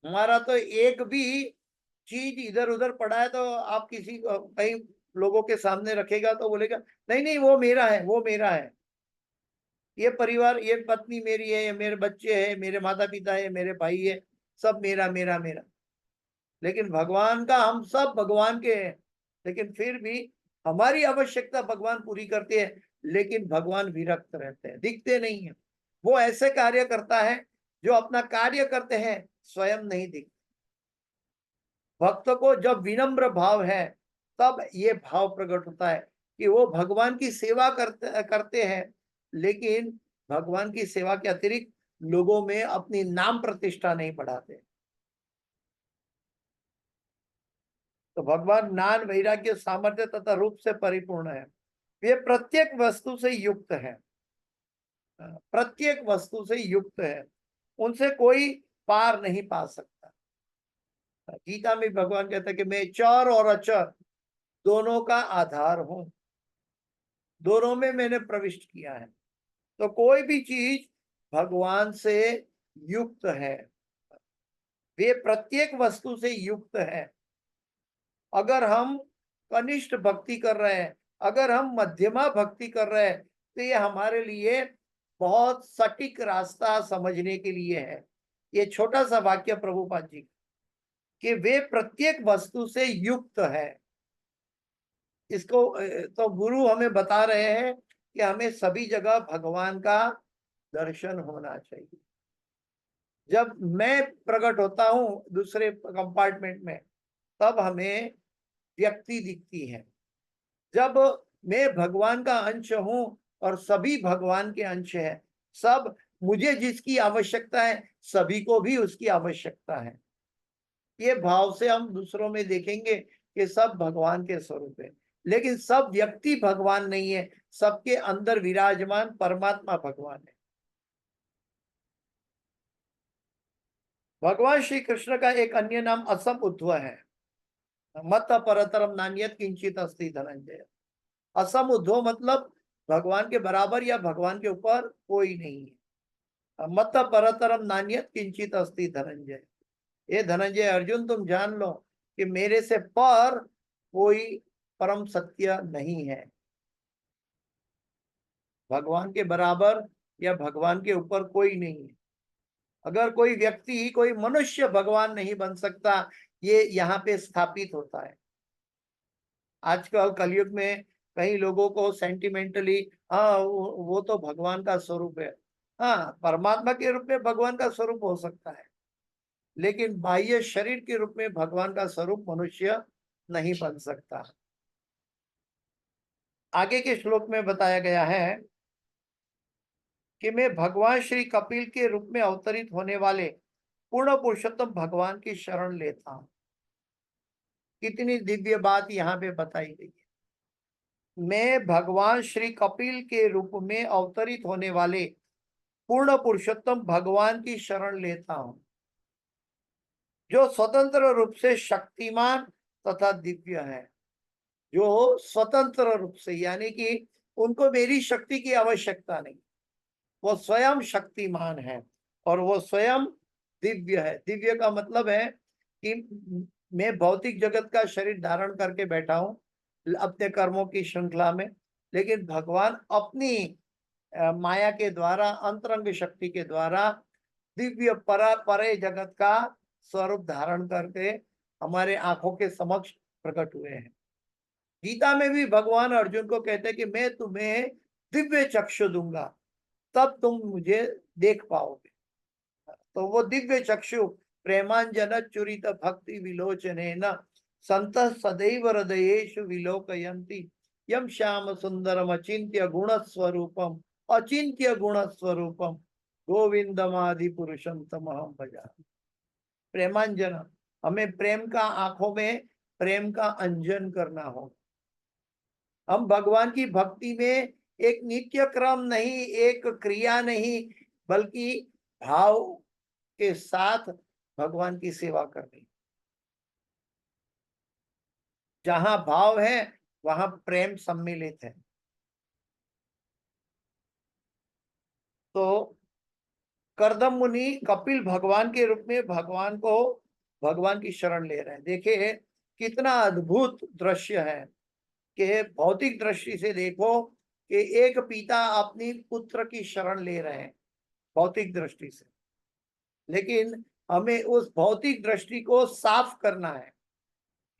हमारा तो एक भी चीज इधर उधर पड़ा है तो आप किसी कई लोगों के सामने रखेगा तो बोलेगा नहीं नहीं वो मेरा है, वो मेरा है, ये परिवार, ये पत्नी मेरी है, ये मेरे बच्चे हैं, मेरे माता पिता है, मेरे भाई है, सब मेरा मेरा मेरा। लेकिन भगवान का, हम सब भगवान के हैं, लेकिन फिर भी हमारी आवश्यकता भगवान पूरी करते हैं, लेकिन भगवान विरक्त रहते हैं, दिखते नहीं है। वो ऐसे कार्य करता है जो अपना कार्य करते हैं स्वयं नहीं दिखते। भक्त को जब विनम्र भाव है तब ये भाव प्रकट होता है कि वो भगवान की सेवा करते हैं, लेकिन भगवान की सेवा के अतिरिक्त लोगों में अपनी नाम प्रतिष्ठा नहीं बढ़ाते। तो भगवान ज्ञान वैराग्य सामर्थ्य तथा रूप से परिपूर्ण है। ये प्रत्येक वस्तु से युक्त है, प्रत्येक वस्तु से युक्त है, उनसे कोई पार नहीं पा सकता। गीता में भगवान कहता है कि मैं चर और अचर दोनों का आधार हूं, दोनों में मैंने प्रविष्ट किया है। तो कोई भी चीज भगवान से युक्त है, वे प्रत्येक वस्तु से युक्त है। अगर हम कनिष्ठ भक्ति कर रहे हैं, अगर हम मध्यमा भक्ति कर रहे हैं, तो ये हमारे लिए बहुत सटीक रास्ता समझने के लिए है। ये छोटा सा वाक्य प्रभुपाद जी कि वे प्रत्येक वस्तु से युक्त है, इसको तो गुरु हमें बता रहे हैं कि हमें सभी जगह भगवान का दर्शन होना चाहिए। जब मैं प्रकट होता हूं दूसरे कंपार्टमेंट में, तब हमें व्यक्ति दिखती है। जब मैं भगवान का अंश हूं और सभी भगवान के अंश है, सब, मुझे जिसकी आवश्यकता है सभी को भी उसकी आवश्यकता है। ये भाव से हम दूसरों में देखेंगे कि सब भगवान के स्वरूप है, लेकिन सब व्यक्ति भगवान नहीं है, सबके अंदर विराजमान परमात्मा भगवान है। भगवान श्री कृष्ण का एक अन्य नाम असम उद्धव है। मत परतरम नान्यत किंचित अस्ति धनंजय। असम उद्धव मतलब भगवान के बराबर या भगवान के ऊपर कोई नहीं है। मत परतरम नान्यत किंचित अस्ति धनंजय। ये धनंजय अर्जुन तुम जान लो कि मेरे से पर कोई परम सत्य नहीं है। भगवान के बराबर या भगवान के ऊपर कोई नहीं है। अगर कोई व्यक्ति, कोई मनुष्य भगवान नहीं बन सकता, ये यहाँ पे स्थापित होता है। आजकल कलयुग में कई लोगों को सेंटिमेंटली, हाँ वो तो भगवान का स्वरूप है। हाँ, परमात्मा के रूप में भगवान का स्वरूप हो सकता है, लेकिन बाह्य शरीर के रूप में भगवान का स्वरूप मनुष्य नहीं बन सकता। आगे के श्लोक में बताया गया है कि मैं भगवान श्री कपिल के रूप में अवतरित होने वाले पूर्ण पुरुषोत्तम भगवान की शरण लेता हूं। कितनी दिव्य बात यहाँ पे बताई गई है। मैं भगवान श्री कपिल के रूप में अवतरित होने वाले पूर्ण पुरुषोत्तम भगवान की शरण लेता हूं, जो स्वतंत्र रूप से शक्तिमान तथा दिव्य है। जो स्वतंत्र रूप से, यानी कि उनको मेरी शक्ति की आवश्यकता नहीं, वो स्वयं शक्तिमान है और वो स्वयं दिव्य है। दिव्य का मतलब है कि मैं भौतिक जगत का शरीर धारण करके बैठा हूं अपने कर्मों की श्रृंखला में, लेकिन भगवान अपनी माया के द्वारा, अंतरंग शक्ति के द्वारा दिव्य परे जगत का स्वरूप धारण करके हमारे आंखों के समक्ष प्रकट हुए हैं। गीता में भी भगवान अर्जुन को कहते हैं कि मैं तुम्हें दिव्य चक्षु दूंगा, तब तुम मुझे देख पाओगे। तो वो दिव्य चक्षु प्रेमांजन चुरित भक्ति विलोचने न संत सदैव हृदयेषु विलोकयन्ति यम श्याम सुंदरम अचिंत्य गुण स्वरूपम, अचिंत्य गुण स्वरूपम गोविंदमादि पुरुषम तमहम भजा। प्रेमांजन, हमें प्रेम का, आंखों में प्रेम का अंजन करना हो। हम भगवान की भक्ति में एक नित्य क्रम नहीं, एक क्रिया नहीं, बल्कि भाव के साथ भगवान की सेवा करनी। जहां भाव है वहां प्रेम सम्मिलित है। तो करदम मुनि कपिल भगवान के रूप में भगवान की शरण ले रहे हैं। देखिए कितना अद्भुत दृश्य है कि भौतिक दृष्टि से देखो कि एक पिता अपनी पुत्र की शरण ले रहे हैं भौतिक दृष्टि से, लेकिन हमें उस भौतिक दृष्टि को साफ करना है।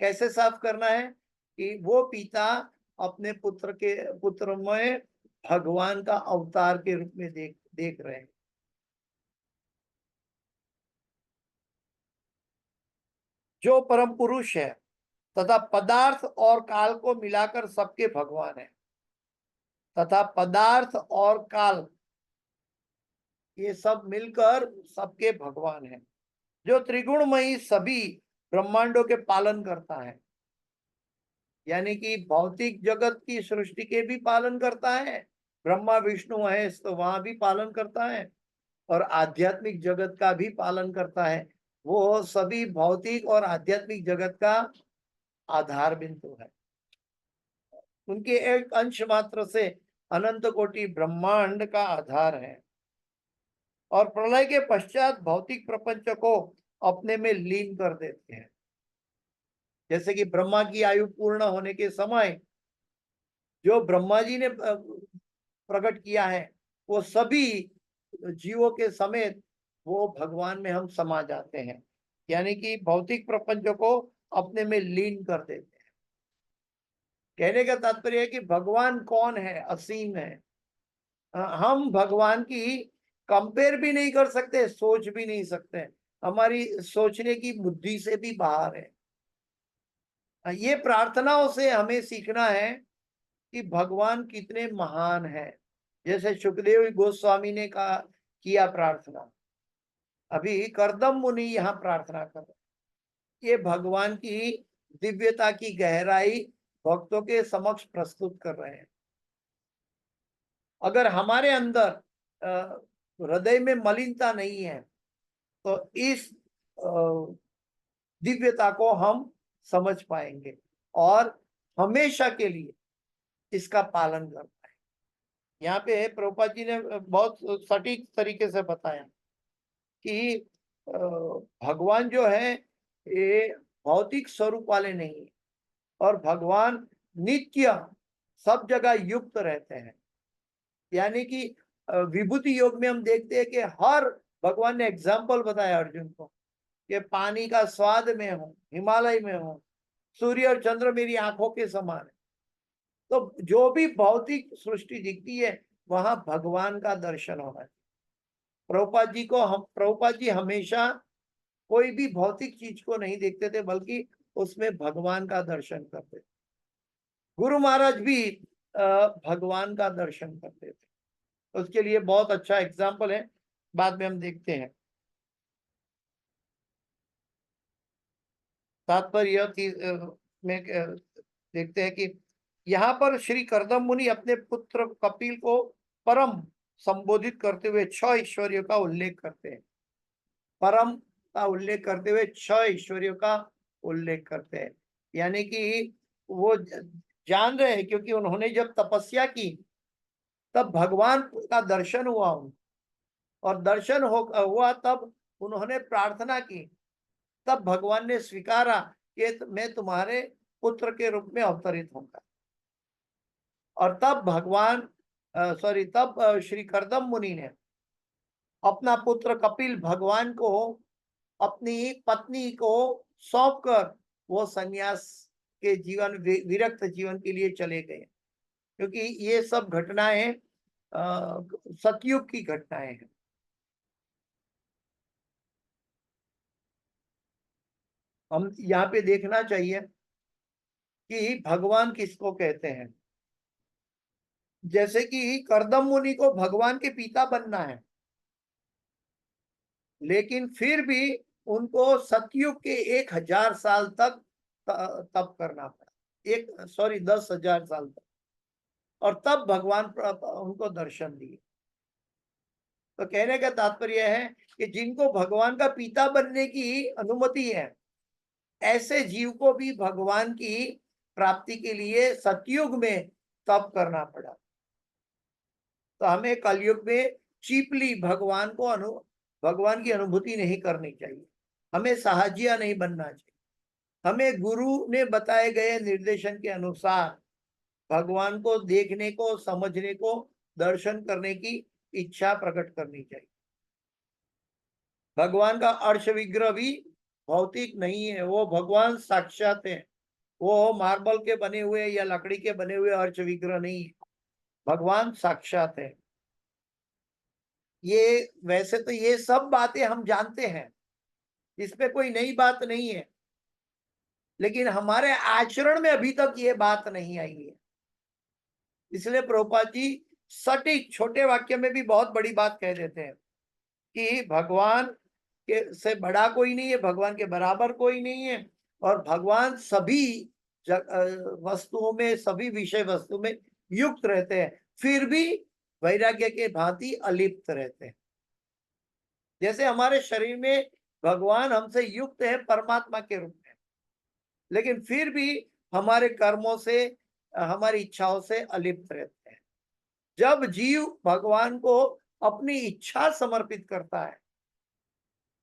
कैसे साफ करना है? कि वो पिता अपने पुत्र में भगवान का अवतार के रूप में देख रहे हैं। जो परम पुरुष है तथा पदार्थ और काल को मिलाकर सबके भगवान है, तथा पदार्थ और काल ये सब मिलकर सबके भगवान है। जो त्रिगुणमयी सभी ब्रह्मांडों के पालन करता है, यानी कि भौतिक जगत की सृष्टि के भी पालन करता है, ब्रह्मा विष्णु महेश तो वहां भी पालन करता है, और आध्यात्मिक जगत का भी पालन करता है। वो सभी भौतिक और आध्यात्मिक जगत का आधार बिंदु है। उनके एक अंश मात्र से अनंत कोटि ब्रह्मांड का आधार है, और प्रलय के पश्चात भौतिक प्रपंच को अपने में लीन कर देते हैं। जैसे कि ब्रह्मा की आयु पूर्ण होने के समय जो ब्रह्मा जी ने प्रकट किया है, वो सभी जीवों के समेत वो भगवान में हम समा जाते हैं, यानी कि भौतिक प्रपंच को अपने में लीन कर देते हैं। कहने का तात्पर्य है कि भगवान कौन है? असीम है। हम भगवान की कंपेयर भी नहीं कर सकते, सोच भी नहीं सकते, हमारी सोचने की बुद्धि से भी बाहर है। ये प्रार्थनाओं से हमें सीखना है कि भगवान कितने महान है। जैसे सुखदेव गोस्वामी ने कहा, किया प्रार्थना, अभी करदम मुनि यहाँ प्रार्थना कर रहे, ये भगवान की दिव्यता की गहराई भक्तों के समक्ष प्रस्तुत कर रहे हैं। अगर हमारे अंदर हृदय में मलिनता नहीं है तो इस दिव्यता को हम समझ पाएंगे और हमेशा के लिए इसका पालन कर पाएंगे। यहाँ पे प्रभुपाद जी ने बहुत सटीक तरीके से बताया कि भगवान जो है ये भौतिक स्वरूप वाले नहीं है, और भगवान नित्य सब जगह युक्त रहते हैं। यानी कि विभूति योग में हम देखते हैं कि हर भगवान ने एग्जाम्पल बताया अर्जुन को कि पानी का स्वाद में हूं, हिमालय में हूं, सूर्य और चंद्र मेरी आंखों के समान है। तो जो भी भौतिक सृष्टि दिखती है वहां भगवान का दर्शन होना है। प्रभुपाद जी हमेशा कोई भी भौतिक चीज को नहीं देखते थे, बल्कि उसमें भगवान का दर्शन करते थे। गुरु महाराज भी भगवान का दर्शन करते थे। उसके लिए बहुत अच्छा एग्जाम्पल है, बाद में हम देखते हैं। तात्पर्य में देखते हैं कि यहाँ पर श्री करदम मुनि अपने पुत्र कपिल को परम संबोधित करते हुए 6 ईश्वरियों का उल्लेख करते हैं। परम का उल्लेख करते हुए 6 ईश्वरियों का उल्लेख करते हैं, यानी कि वो जान रहे हैं, क्योंकि उन्होंने जब तपस्या की तब भगवान का दर्शन हुआ उनको, और दर्शन हुआ तब उन्होंने प्रार्थना की, तब भगवान ने स्वीकारा कि मैं तुम्हारे पुत्र के रूप में अवतरित होऊंगा। और तब तब श्री करदम मुनि ने अपना पुत्र कपिल भगवान को अपनी पत्नी को सौंप कर वो सन्यास के जीवन, विरक्त जीवन के लिए चले गए, क्योंकि ये सब घटनाएं सतयुग की घटनाएं हैं। हम यहाँ पे देखना चाहिए कि भगवान किसको कहते हैं। जैसे कि करदम मुनि को भगवान के पिता बनना है, लेकिन फिर भी उनको सतयुग के 1000 साल तक तप करना पड़ा, 10,000 साल तक, और तब भगवान उनको दर्शन दिए। तो कहने का तात्पर्य है कि जिनको भगवान का पिता बनने की अनुमति है, ऐसे जीव को भी भगवान की प्राप्ति के लिए सतयुग में तप करना पड़ा। तो हमें कलयुग में चीपली भगवान की अनुभूति नहीं करनी चाहिए, हमें साहजिया नहीं बनना चाहिए। हमें गुरु ने बताए गए निर्देशन के अनुसार भगवान को देखने को, समझने को, दर्शन करने की इच्छा प्रकट करनी चाहिए। भगवान का अर्श विग्रह भी भौतिक नहीं है, वो भगवान साक्षात है। वो मार्बल के बने हुए या लकड़ी के बने हुए अर्श विग्रह नहीं है, भगवान साक्षात है। ये वैसे तो ये सब बातें हम जानते हैं, इसमें कोई नई बात नहीं है, लेकिन हमारे आचरण में अभी तक ये बात नहीं आई है। इसलिए प्रभुपाद जी सटीक छोटे वाक्य में भी बहुत बड़ी बात कह देते हैं कि भगवान के से बड़ा कोई नहीं है, भगवान के बराबर कोई नहीं है, और भगवान सभी वस्तुओं में, सभी विषय वस्तु में युक्त रहते हैं, फिर भी वैराग्य के भांति अलिप्त रहते हैं। जैसे हमारे शरीर में भगवान हमसे युक्त है परमात्मा के रूप में, लेकिन फिर भी हमारे कर्मों से, हमारी इच्छाओं से अलिप्त रहते हैं। जब जीव भगवान को अपनी इच्छा समर्पित करता है,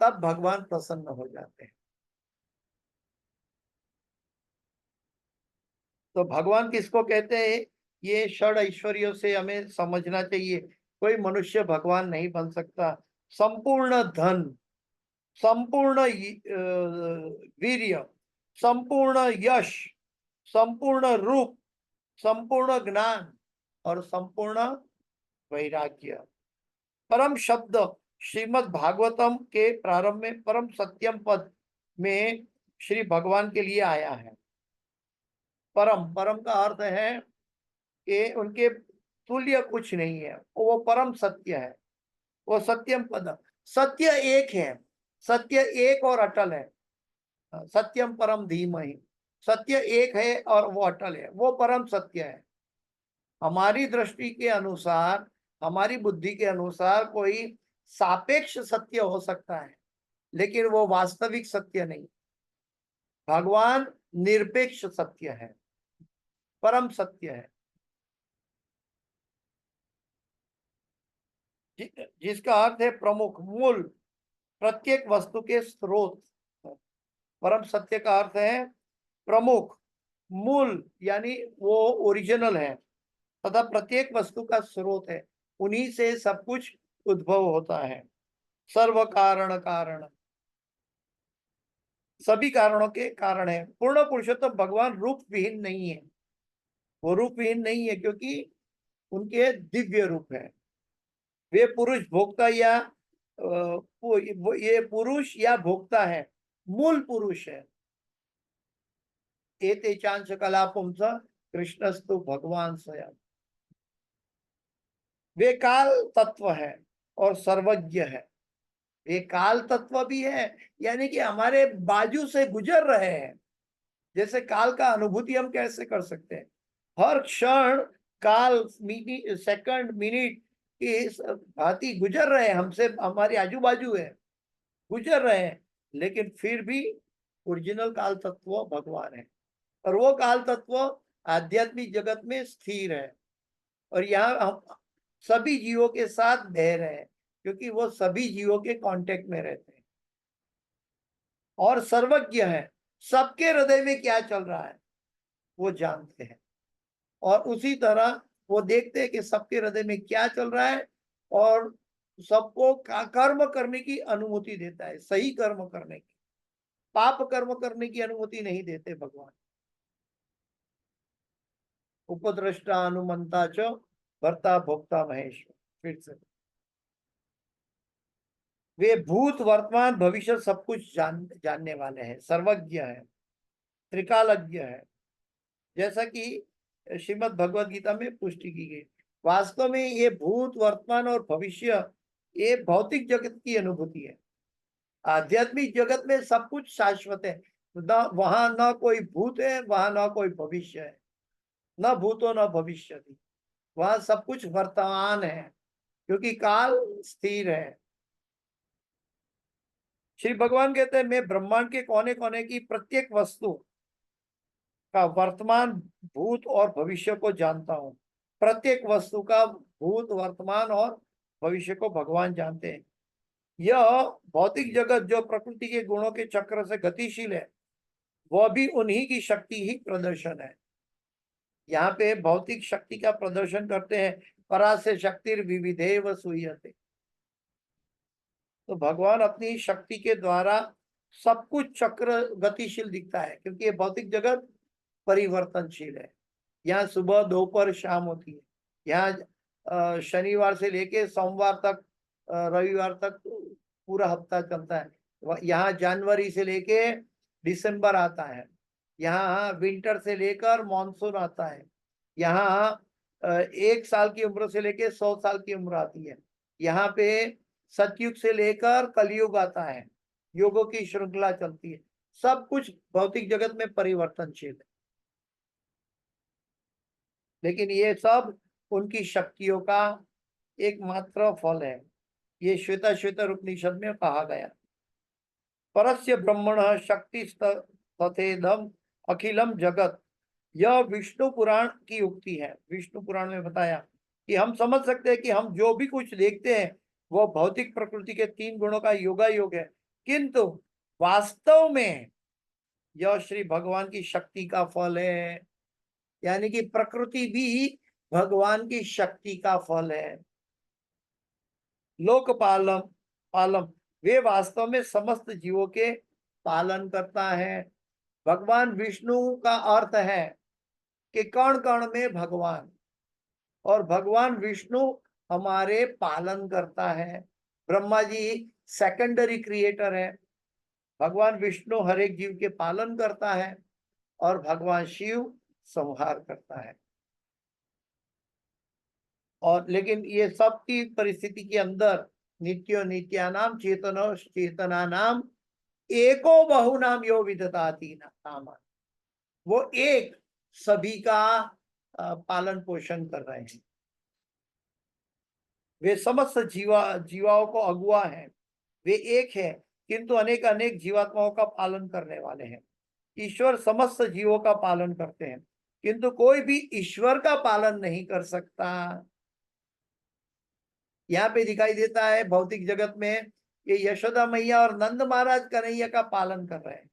तब भगवान प्रसन्न हो जाते हैं। तो भगवान किसको कहते हैं, ये षड ऐश्वर्यों से हमें समझना चाहिए। कोई मनुष्य भगवान नहीं बन सकता। संपूर्ण धन, संपूर्ण वीर्य, संपूर्ण यश, संपूर्ण रूप, संपूर्ण ज्ञान और संपूर्ण वैराग्य। परम शब्द श्रीमद् भागवतम के प्रारंभ में परम सत्यम पद में श्री भगवान के लिए आया है। परम, परम का अर्थ है कि उनके तुल्य कुछ नहीं है, वो परम सत्य है, वो सत्यम पद। सत्य एक है, सत्य एक और अटल है। सत्यम परम धीमहि, सत्य एक है और वो अटल है, वो परम सत्य है। हमारी दृष्टि के अनुसार, हमारी बुद्धि के अनुसार कोई सापेक्ष सत्य हो सकता है, लेकिन वो वास्तविक सत्य नहीं। भगवान निरपेक्ष सत्य है, परम सत्य है, जिसका अर्थ है प्रमुख, मूल, प्रत्येक वस्तु के स्रोत। परम सत्य का अर्थ है प्रमुख, मूल, यानी वो ओरिजिनल है, तथा प्रत्येक वस्तु का स्रोत है। उन्हीं से सब कुछ उद्भव होता है। सर्व कारण कारण, सभी कारणों के कारण है। पूर्ण पुरुषोत्तम भगवान रूप विहीन नहीं है, वो रूप विहीन नहीं है क्योंकि उनके दिव्य रूप है। वे पुरुष भोक्ता या ये पुरुष या भोक्ता है, मूल पुरुष है। एते चांश कला पुंस कृष्णस्तु भगवान स्वयं। वे काल तत्व है और सर्वज्ञ है। वे काल तत्व भी है, यानी कि हमारे बाजू से गुजर रहे हैं। जैसे काल का अनुभूति हम कैसे कर सकते हैं, हर क्षण काल, मिनट, सेकंड, मिनट की भांति गुजर रहे हैं हमसे, हमारे आजू बाजू है, गुजर रहे हैं, लेकिन फिर भी ओरिजिनल काल तत्व भगवान है। और वो काल तत्व आध्यात्मिक जगत में स्थिर है, और यहाँ हम सभी जीवों के साथ बह रहे हैं, क्योंकि वो सभी जीवों के कांटेक्ट में रहते हैं। और सर्वज्ञ है, सबके हृदय में क्या चल रहा है वो जानते हैं, और उसी तरह वो देखते हैं कि सबके हृदय में क्या चल रहा है, और सबको कर्म करने की अनुमति देता है, सही कर्म करने की। पाप कर्म करने की अनुमति नहीं देते भगवान। उपद्रष्टा अनुमंता च भर्ता भोक्ता महेश्वर। फिर से, वे भूत वर्तमान भविष्य सब कुछ जानने वाले हैं, सर्वज्ञ है, त्रिकालज्ञ है, जैसा कि श्रीमद् भगवद गीता में पुष्टि की गई। वास्तव में ये भूत, वर्तमान और भविष्य, ये भौतिक जगत की अनुभूति है। आध्यात्मिक जगत में सब कुछ शाश्वत है, न वहां न कोई भूत है, वहां न कोई भविष्य है, न भूतो न भविष्य। वहां सब कुछ वर्तमान है, क्योंकि काल स्थिर है। श्री भगवान कहते हैं मैं ब्रह्मांड के कोने कोने की प्रत्येक वस्तु का वर्तमान, भूत और भविष्य को जानता हूं। प्रत्येक वस्तु का भूत, वर्तमान और भविष्य को भगवान जानते हैं। यह भौतिक जगत जो प्रकृति के गुणों के चक्र से गतिशील है, वह भी उन्हीं की शक्ति ही प्रदर्शन है। यहाँ पे भौतिक शक्ति का प्रदर्शन करते हैं, परास्य शक्तिर विविधेव सूयते। तो भगवान अपनी शक्ति के द्वारा सब कुछ चक्र गतिशील दिखता है, क्योंकि ये भौतिक जगत परिवर्तनशील है। यहाँ सुबह, दोपहर, शाम होती है। यहाँ शनिवार से लेके सोमवार तक, रविवार तक पूरा हफ्ता चलता है। यहाँ जनवरी से लेके दिसंबर आता है। यहाँ विंटर से लेकर मॉनसून आता है। यहाँ 1 साल की उम्र से लेके 100 साल की उम्र आती है। यहाँ पे सतयुग से लेकर कलयुग आता है, युगों की श्रृंखला चलती है। सब कुछ भौतिक जगत में परिवर्तनशील है, लेकिन ये सब उनकी शक्तियों का एकमात्र फल है। ये श्वेता उपनिषद में कहा गया। परस्य ब्रह्मण शक्ति तथेदम अखिलम जगत, यह विष्णु पुराण की उक्ति है। विष्णु पुराण में बताया कि हम समझ सकते हैं कि हम जो भी कुछ देखते हैं वो भौतिक प्रकृति के 3 गुणों का योगायोग है, किंतु वास्तव में यह श्री भगवान की शक्ति का फल है। यानी कि प्रकृति भी भगवान की शक्ति का फल है। लोकपालम पालम, वे वास्तव में समस्त जीवों के पालन करता है। भगवान विष्णु का अर्थ है कि कण कण में भगवान, और भगवान विष्णु हमारे पालन करता है। ब्रह्मा जी सेकेंडरी क्रिएटर है। भगवान विष्णु हर एक जीव के पालन करता है और भगवान शिव संहार करता है। और लेकिन ये सब की परिस्थिति के अंदर नित्यो नित्यानाम चेतनो चेतना नाम एको बहुनाम यो विदधाति नाम, वो एक सभी का पालन पोषण कर रहे हैं। वे समस्त जीवाओं को अगुआ हैं। वे एक है, किंतु अनेक अनेक जीवात्माओं का पालन करने वाले हैं। ईश्वर समस्त जीवों का पालन करते हैं, किंतु कोई भी ईश्वर का पालन नहीं कर सकता। यहाँ पे दिखाई देता है भौतिक जगत में कि यशोदा मैया और नंद महाराज कन्हैया का पालन कर रहे हैं,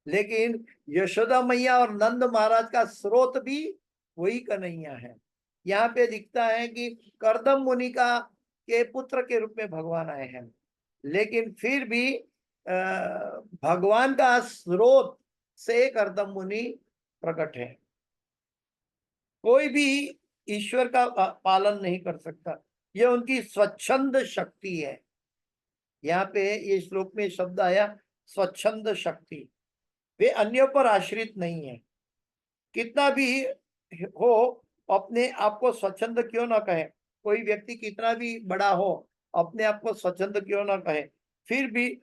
लेकिन यशोदा मैया और नंद महाराज का स्रोत भी वही कन्हैया है। यहाँ पे दिखता है कि कर्दम मुनि का के पुत्र के रूप में भगवान आए हैं, लेकिन फिर भी भगवान का स्रोत से कर्दम मुनि प्रकट है। कोई भी ईश्वर का पालन नहीं कर सकता, यह उनकी स्वच्छंद शक्ति है। यहाँ पे ये श्लोक में शब्द आया स्वच्छंद शक्ति। वे अन्यों पर आश्रित नहीं है। कितना भी हो, अपने आप को स्वच्छंद क्यों ना कहे, कोई व्यक्ति कितना भी बड़ा हो, अपने आप को स्वच्छंद क्यों ना कहे, फिर भी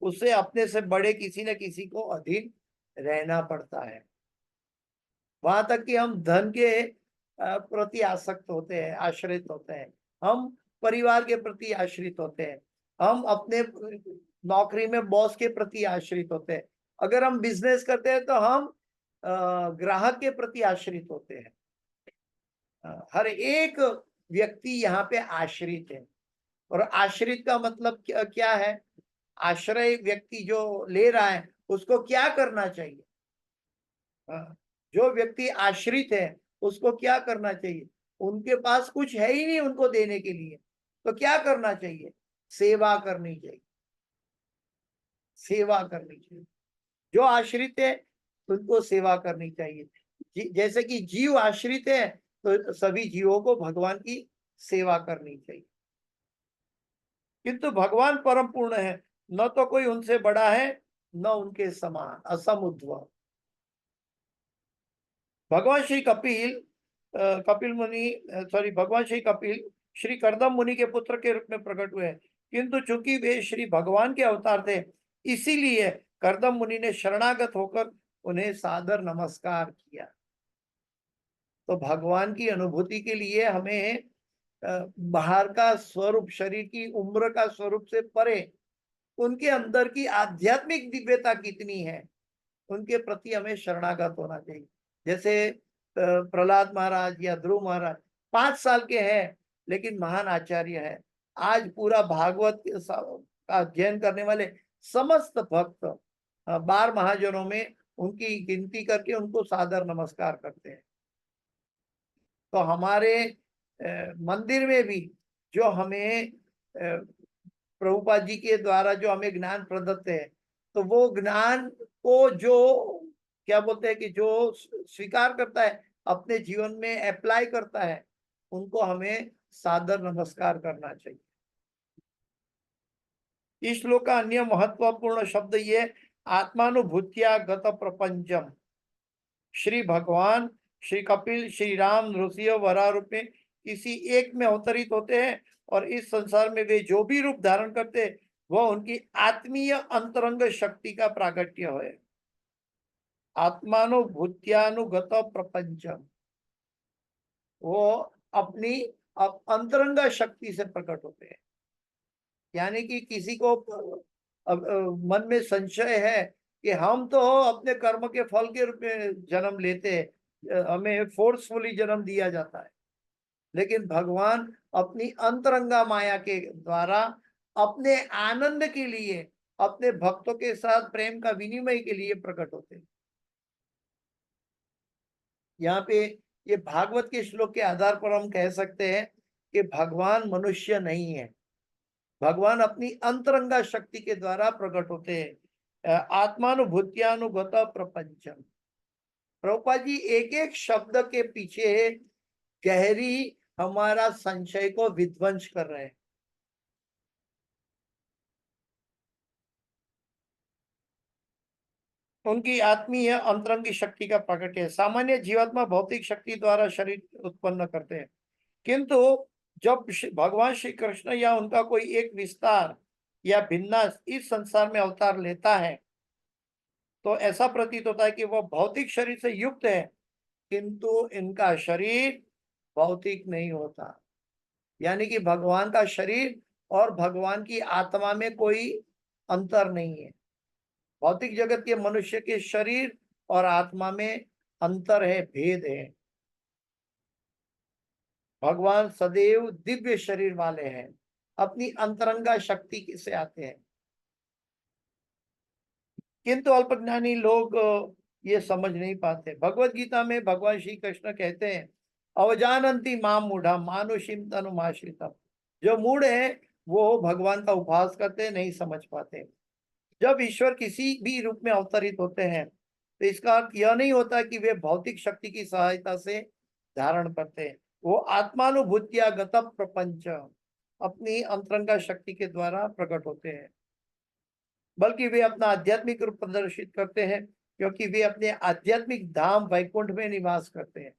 उसे अपने से बड़े किसी न किसी को अधीन रहना पड़ता है। वहां तक कि हम धन के प्रति आसक्त होते हैं, आश्रित होते हैं। हम परिवार के प्रति आश्रित होते हैं। हम अपने नौकरी में बॉस के प्रति आश्रित होते हैं। अगर हम बिजनेस करते हैं तो हम ग्राहक के प्रति आश्रित होते हैं। हर एक व्यक्ति यहाँ पे आश्रित है। और आश्रित का मतलब क्या है? आश्रय व्यक्ति जो ले रहा है उसको क्या करना चाहिए? जो व्यक्ति आश्रित है उसको क्या करना चाहिए? उनके पास कुछ है ही नहीं उनको देने के लिए, तो क्या करना चाहिए? सेवा करनी चाहिए। सेवा करनी चाहिए। जो आश्रित है उनको सेवा करनी चाहिए। जैसे कि जीव आश्रित है तो सभी जीवों को भगवान की सेवा करनी चाहिए। किंतु भगवान परम पूर्ण है, न तो कोई उनसे बड़ा है न उनके समान, असमुद्भव। भगवान श्री कपिल मुनि भगवान श्री कपिल श्री कर्दम मुनि के पुत्र के रूप में प्रकट हुए, किंतु चूंकि वे श्री भगवान के अवतार थे, इसीलिए कर्दम मुनि ने शरणागत होकर उन्हें सादर नमस्कार किया। तो भगवान की अनुभूति के लिए हमें बाहर का स्वरूप, शरीर की उम्र का स्वरूप से परे उनके अंदर की आध्यात्मिक दिव्यता कितनी है, उनके प्रति हमें शरणागत होना चाहिए। जैसे प्रहलाद महाराज या ध्रुव महाराज 5 साल के हैं लेकिन महान आचार्य है। आज पूरा भागवत का अध्ययन करने वाले समस्त भक्त 12 महाजनों में उनकी गिनती करके उनको सादर नमस्कार करते हैं। तो हमारे मंदिर में भी जो हमें प्रभुपाद जी के द्वारा जो हमें ज्ञान प्रदत्त है, तो वो ज्ञान को जो क्या बोलते हैं कि जो स्वीकार करता है, अपने जीवन में अप्लाई करता है, उनको हमें सादर नमस्कार करना चाहिए। इस श्लोक का अन्य महत्वपूर्ण शब्द ये आत्मानुभूतिया गत प्रपंचम। श्री भगवान, श्री कपिल, श्री राम नृसिंह वराह रूप में किसी एक में अवतरित होते हैं और इस संसार में वे जो भी रूप धारण करते हैं वह उनकी आत्मीय अंतरंग शक्ति का प्रागट्य है। आत्मानुभूत्यानुगत प्रपंचम, वो अपनी अंतरंग शक्ति से प्रकट होते हैं। यानी कि किसी को मन में संशय है कि हम तो अपने कर्म के फल के रूप में जन्म लेते हैं, हमें फोर्सफुली जन्म दिया जाता है, लेकिन भगवान अपनी अंतरंगा माया के द्वारा अपने आनंद के लिए, अपने भक्तों के साथ प्रेम का विनिमय के लिए प्रकट होते हैं। यहाँ पे ये भागवत के श्लोक के आधार पर हम कह सकते हैं कि भगवान मनुष्य नहीं है, भगवान अपनी अंतरंगा शक्ति के द्वारा प्रकट होते हैं। आत्मानुभूत्यानुगत प्रपंचम। प्रभुपाद जी एक एक शब्द के पीछे गहरी हमारा संशय को विध्वंस कर रहे हैं। उनकी आत्मीय अंतरंगी शक्ति का प्रकट है। सामान्य जीवात्मा भौतिक शक्ति द्वारा शरीर उत्पन्न करते हैं, किंतु जब भगवान श्री कृष्ण या उनका कोई एक विस्तार या भिन्नास इस संसार में अवतार लेता है तो ऐसा प्रतीत होता है कि वह भौतिक शरीर से युक्त है, किंतु इनका शरीर भौतिक नहीं होता। यानी कि भगवान का शरीर और भगवान की आत्मा में कोई अंतर नहीं है। भौतिक जगत के मनुष्य के शरीर और आत्मा में अंतर है, भेद है। भगवान सदैव दिव्य शरीर वाले हैं, अपनी अंतरंगा शक्ति से आते हैं, किंतु अल्पज्ञानी लोग ये समझ नहीं पाते। भगवत गीता में भगवान श्री कृष्ण कहते हैं, अवजानंती माम मूढ़ा मानुषिम तनुमाश्रितम। जो मूढ़ है वो भगवान का उपहास करते, नहीं समझ पाते। जब ईश्वर किसी भी रूप में अवतरित होते हैं तो इसका अर्थ यह नहीं होता कि वे भौतिक शक्ति की सहायता से धारण करते हैं। वो आत्मानुभूतिया गत प्रपंच, अपनी अंतरंगा शक्ति के द्वारा प्रकट होते हैं, बल्कि वे अपना आध्यात्मिक रूप प्रदर्शित करते हैं, क्योंकि वे अपने आध्यात्मिक धाम वैकुंठ में निवास करते हैं।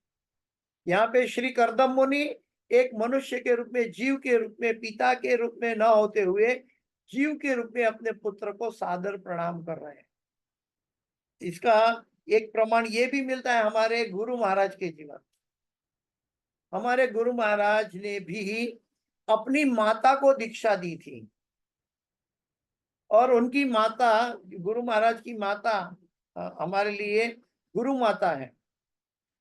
यहाँ पे श्री करदम मुनि एक मनुष्य के रूप में, जीव के रूप में, पिता के रूप में न होते हुए जीव के रूप में अपने पुत्र को सादर प्रणाम कर रहे हैं। इसका एक प्रमाण ये भी मिलता है हमारे गुरु महाराज के जीवन। हमारे गुरु महाराज ने भी अपनी माता को दीक्षा दी थी और उनकी माता, गुरु महाराज की माता हमारे लिए गुरु माता है।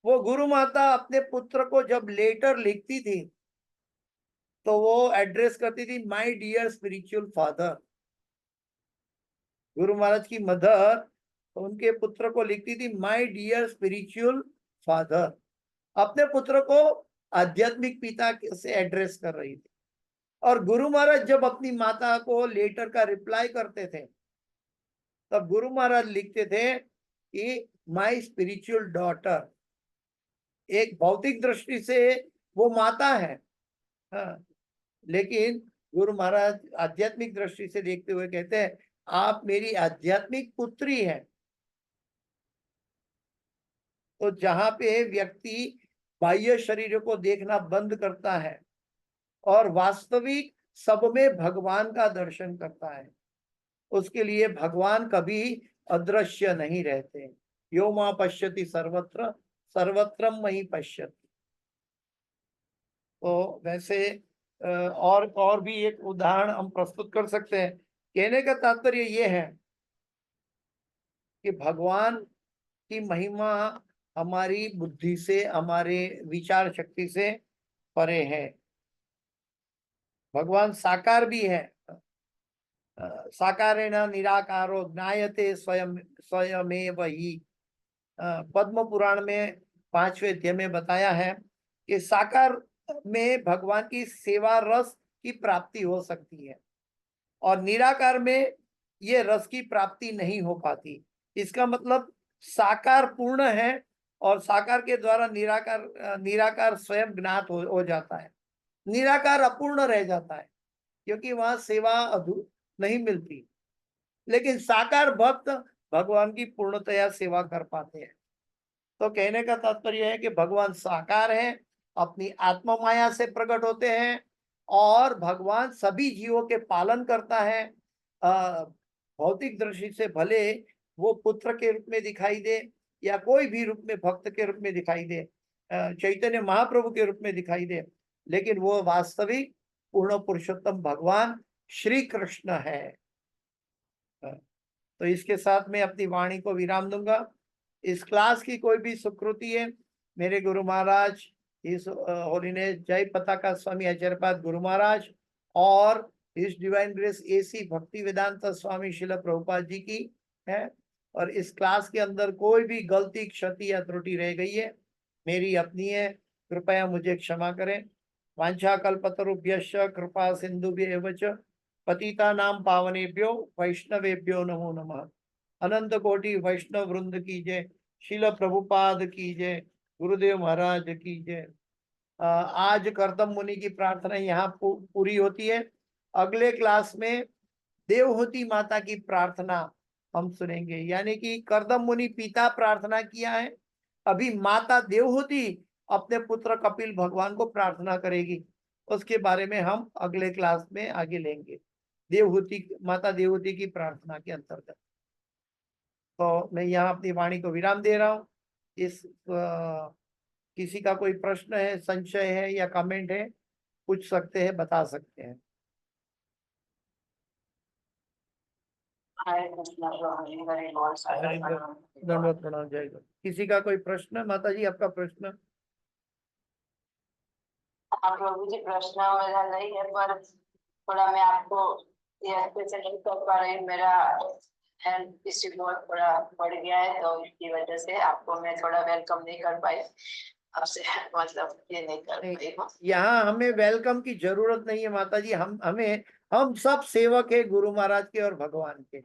वो गुरु माता अपने पुत्र को जब लेटर लिखती थी तो वो एड्रेस करती थी, my dear spiritual father. Guru Maharaj की मदर तो उनके पुत्र को लिखती थी, माय डियर स्पिरिचुअल फादर। अपने पुत्र को आध्यात्मिक पिता से एड्रेस कर रही थी। और गुरु महाराज जब अपनी माता को लेटर का रिप्लाई करते थे तब गुरु महाराज लिखते थे कि माय स्पिरिचुअल डॉटर। एक भौतिक दृष्टि से वो माता है, हाँ, लेकिन गुरु महाराज आध्यात्मिक दृष्टि से देखते हुए कहते हैं, आप मेरी आध्यात्मिक पुत्री हैं। तो जहां पे व्यक्ति बाह्य शरीर को देखना बंद करता है और वास्तविक सब में भगवान का दर्शन करता है, उसके लिए भगवान कभी अदृश्य नहीं रहते। यो मां पश्यति सर्वत्र सर्वत्रम मही पश्यति। तो वैसे और भी एक उदाहरण हम प्रस्तुत कर सकते हैं। कहने का तात्पर्य ये है कि भगवान की महिमा हमारी बुद्धि से, हमारे विचार शक्ति से परे है। भगवान साकार भी है। साकारेण निराकारो ज्ञायते स्वयं स्वयमेव ही। पद्म पुराण में 5वें अध्याय में बताया है कि साकार में भगवान की सेवा रस की प्राप्ति हो सकती है और निराकार में ये रस की प्राप्ति नहीं हो पाती। इसका मतलब साकार पूर्ण है और साकार के द्वारा निराकार स्वयं ज्ञात हो जाता है। निराकार अपूर्ण रह जाता है क्योंकि वहां सेवा नहीं मिलती। लेकिन साकार भक्त भगवान की पूर्णतया सेवा कर पाते हैं। तो कहने का तात्पर्य है कि भगवान साकार है, अपनी आत्मा माया से प्रकट होते हैं और भगवान सभी जीवों के पालन करता है। भौतिक दृष्टि से भले वो पुत्र के रूप में दिखाई दे या कोई भी रूप में भक्त के रूप में दिखाई दे, चैतन्य महाप्रभु के रूप में दिखाई दे, लेकिन वो वास्तविक पूर्ण पुरुषोत्तम भगवान श्री कृष्ण है। तो इसके साथ में अपनी वाणी को विराम दूंगा। इस क्लास की कोई भी सुकृति है, मेरे गुरु महाराज इस होलीनेस जय पताका स्वामी आचार्यपाद गुरु महाराज और इस डिवाइन ग्रेस एसी भक्ति वेदांत स्वामी शिला प्रभुपाद जी की है। और इस क्लास के अंदर कोई भी गलती, क्षति या त्रुटि रह गई है, मेरी अपनी है, कृपया मुझे क्षमा करें। वांछा कल्पतरुभ्यश्च कृपा सिंधुभ्येव च पतितानां पावनेभ्यो वैष्णवेभ्यो नमो नमः। अनंत कोटि वैष्णव वृंद की जय, शिल प्रभुपाद की जय, गुरुदेव महाराज की जय। आज करदम मुनि की प्रार्थना यहाँ पूरी होती है। अगले क्लास में देवहूति माता की प्रार्थना हम सुनेंगे, यानी कि करदम मुनि पिता प्रार्थना किया है, अभी माता देवहूति अपने पुत्र कपिल भगवान को प्रार्थना करेगी। उसके बारे में हम अगले क्लास में आगे लेंगे, देवहूति माता देवहूति की प्रार्थना के अंतर्गत। तो मैं यहाँ अपनी वाणी को विराम दे रहा हूँ। इस किसी का कोई प्रश्न है, संशय है या कमेंट है, पूछ सकते हैं, बता सकते हैं। धन्यवाद, प्रणाम, जय गुरु। किसी का कोई प्रश्न? माता जी आपका प्रश्न? हाँ प्रभु जी, प्रश्न मेरा नहीं है, पर थोड़ा मैं आपको से नहीं कर पा रही। मेरा हेल्थ इश्यू बहुत थोड़ा बढ़ गया है, तो इसकी वजह से आपको मैं थोड़ा वेलकम नहीं कर पाई, आपसे मतलब ये नहीं कर पाई हूँ। यहाँ हमें वेलकम की जरूरत नहीं है माता जी। हम सब सेवक है गुरु महाराज के और भगवान के।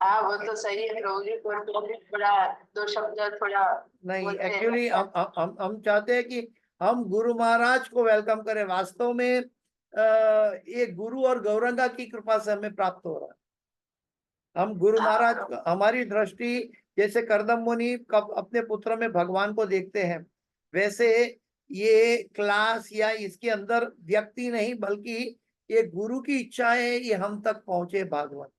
हाँ वो तो सही है प्रभु जी, थोड़ा दो शब्द थोड़ा नहीं, एक्चुअली हम चाहते हैं कि हम गुरु महाराज को वेलकम करें। वास्तव में ये गुरु और गौरंगा की कृपा से हमें प्राप्त हो रहा है। हम गुरु महाराज, हमारी दृष्टि जैसे करदम मुनि कब अपने पुत्र में भगवान को देखते हैं, वैसे ये क्लास या इसके अंदर व्यक्ति नहीं बल्कि ये गुरु की इच्छा है ये हम तक पहुंचे भागवत।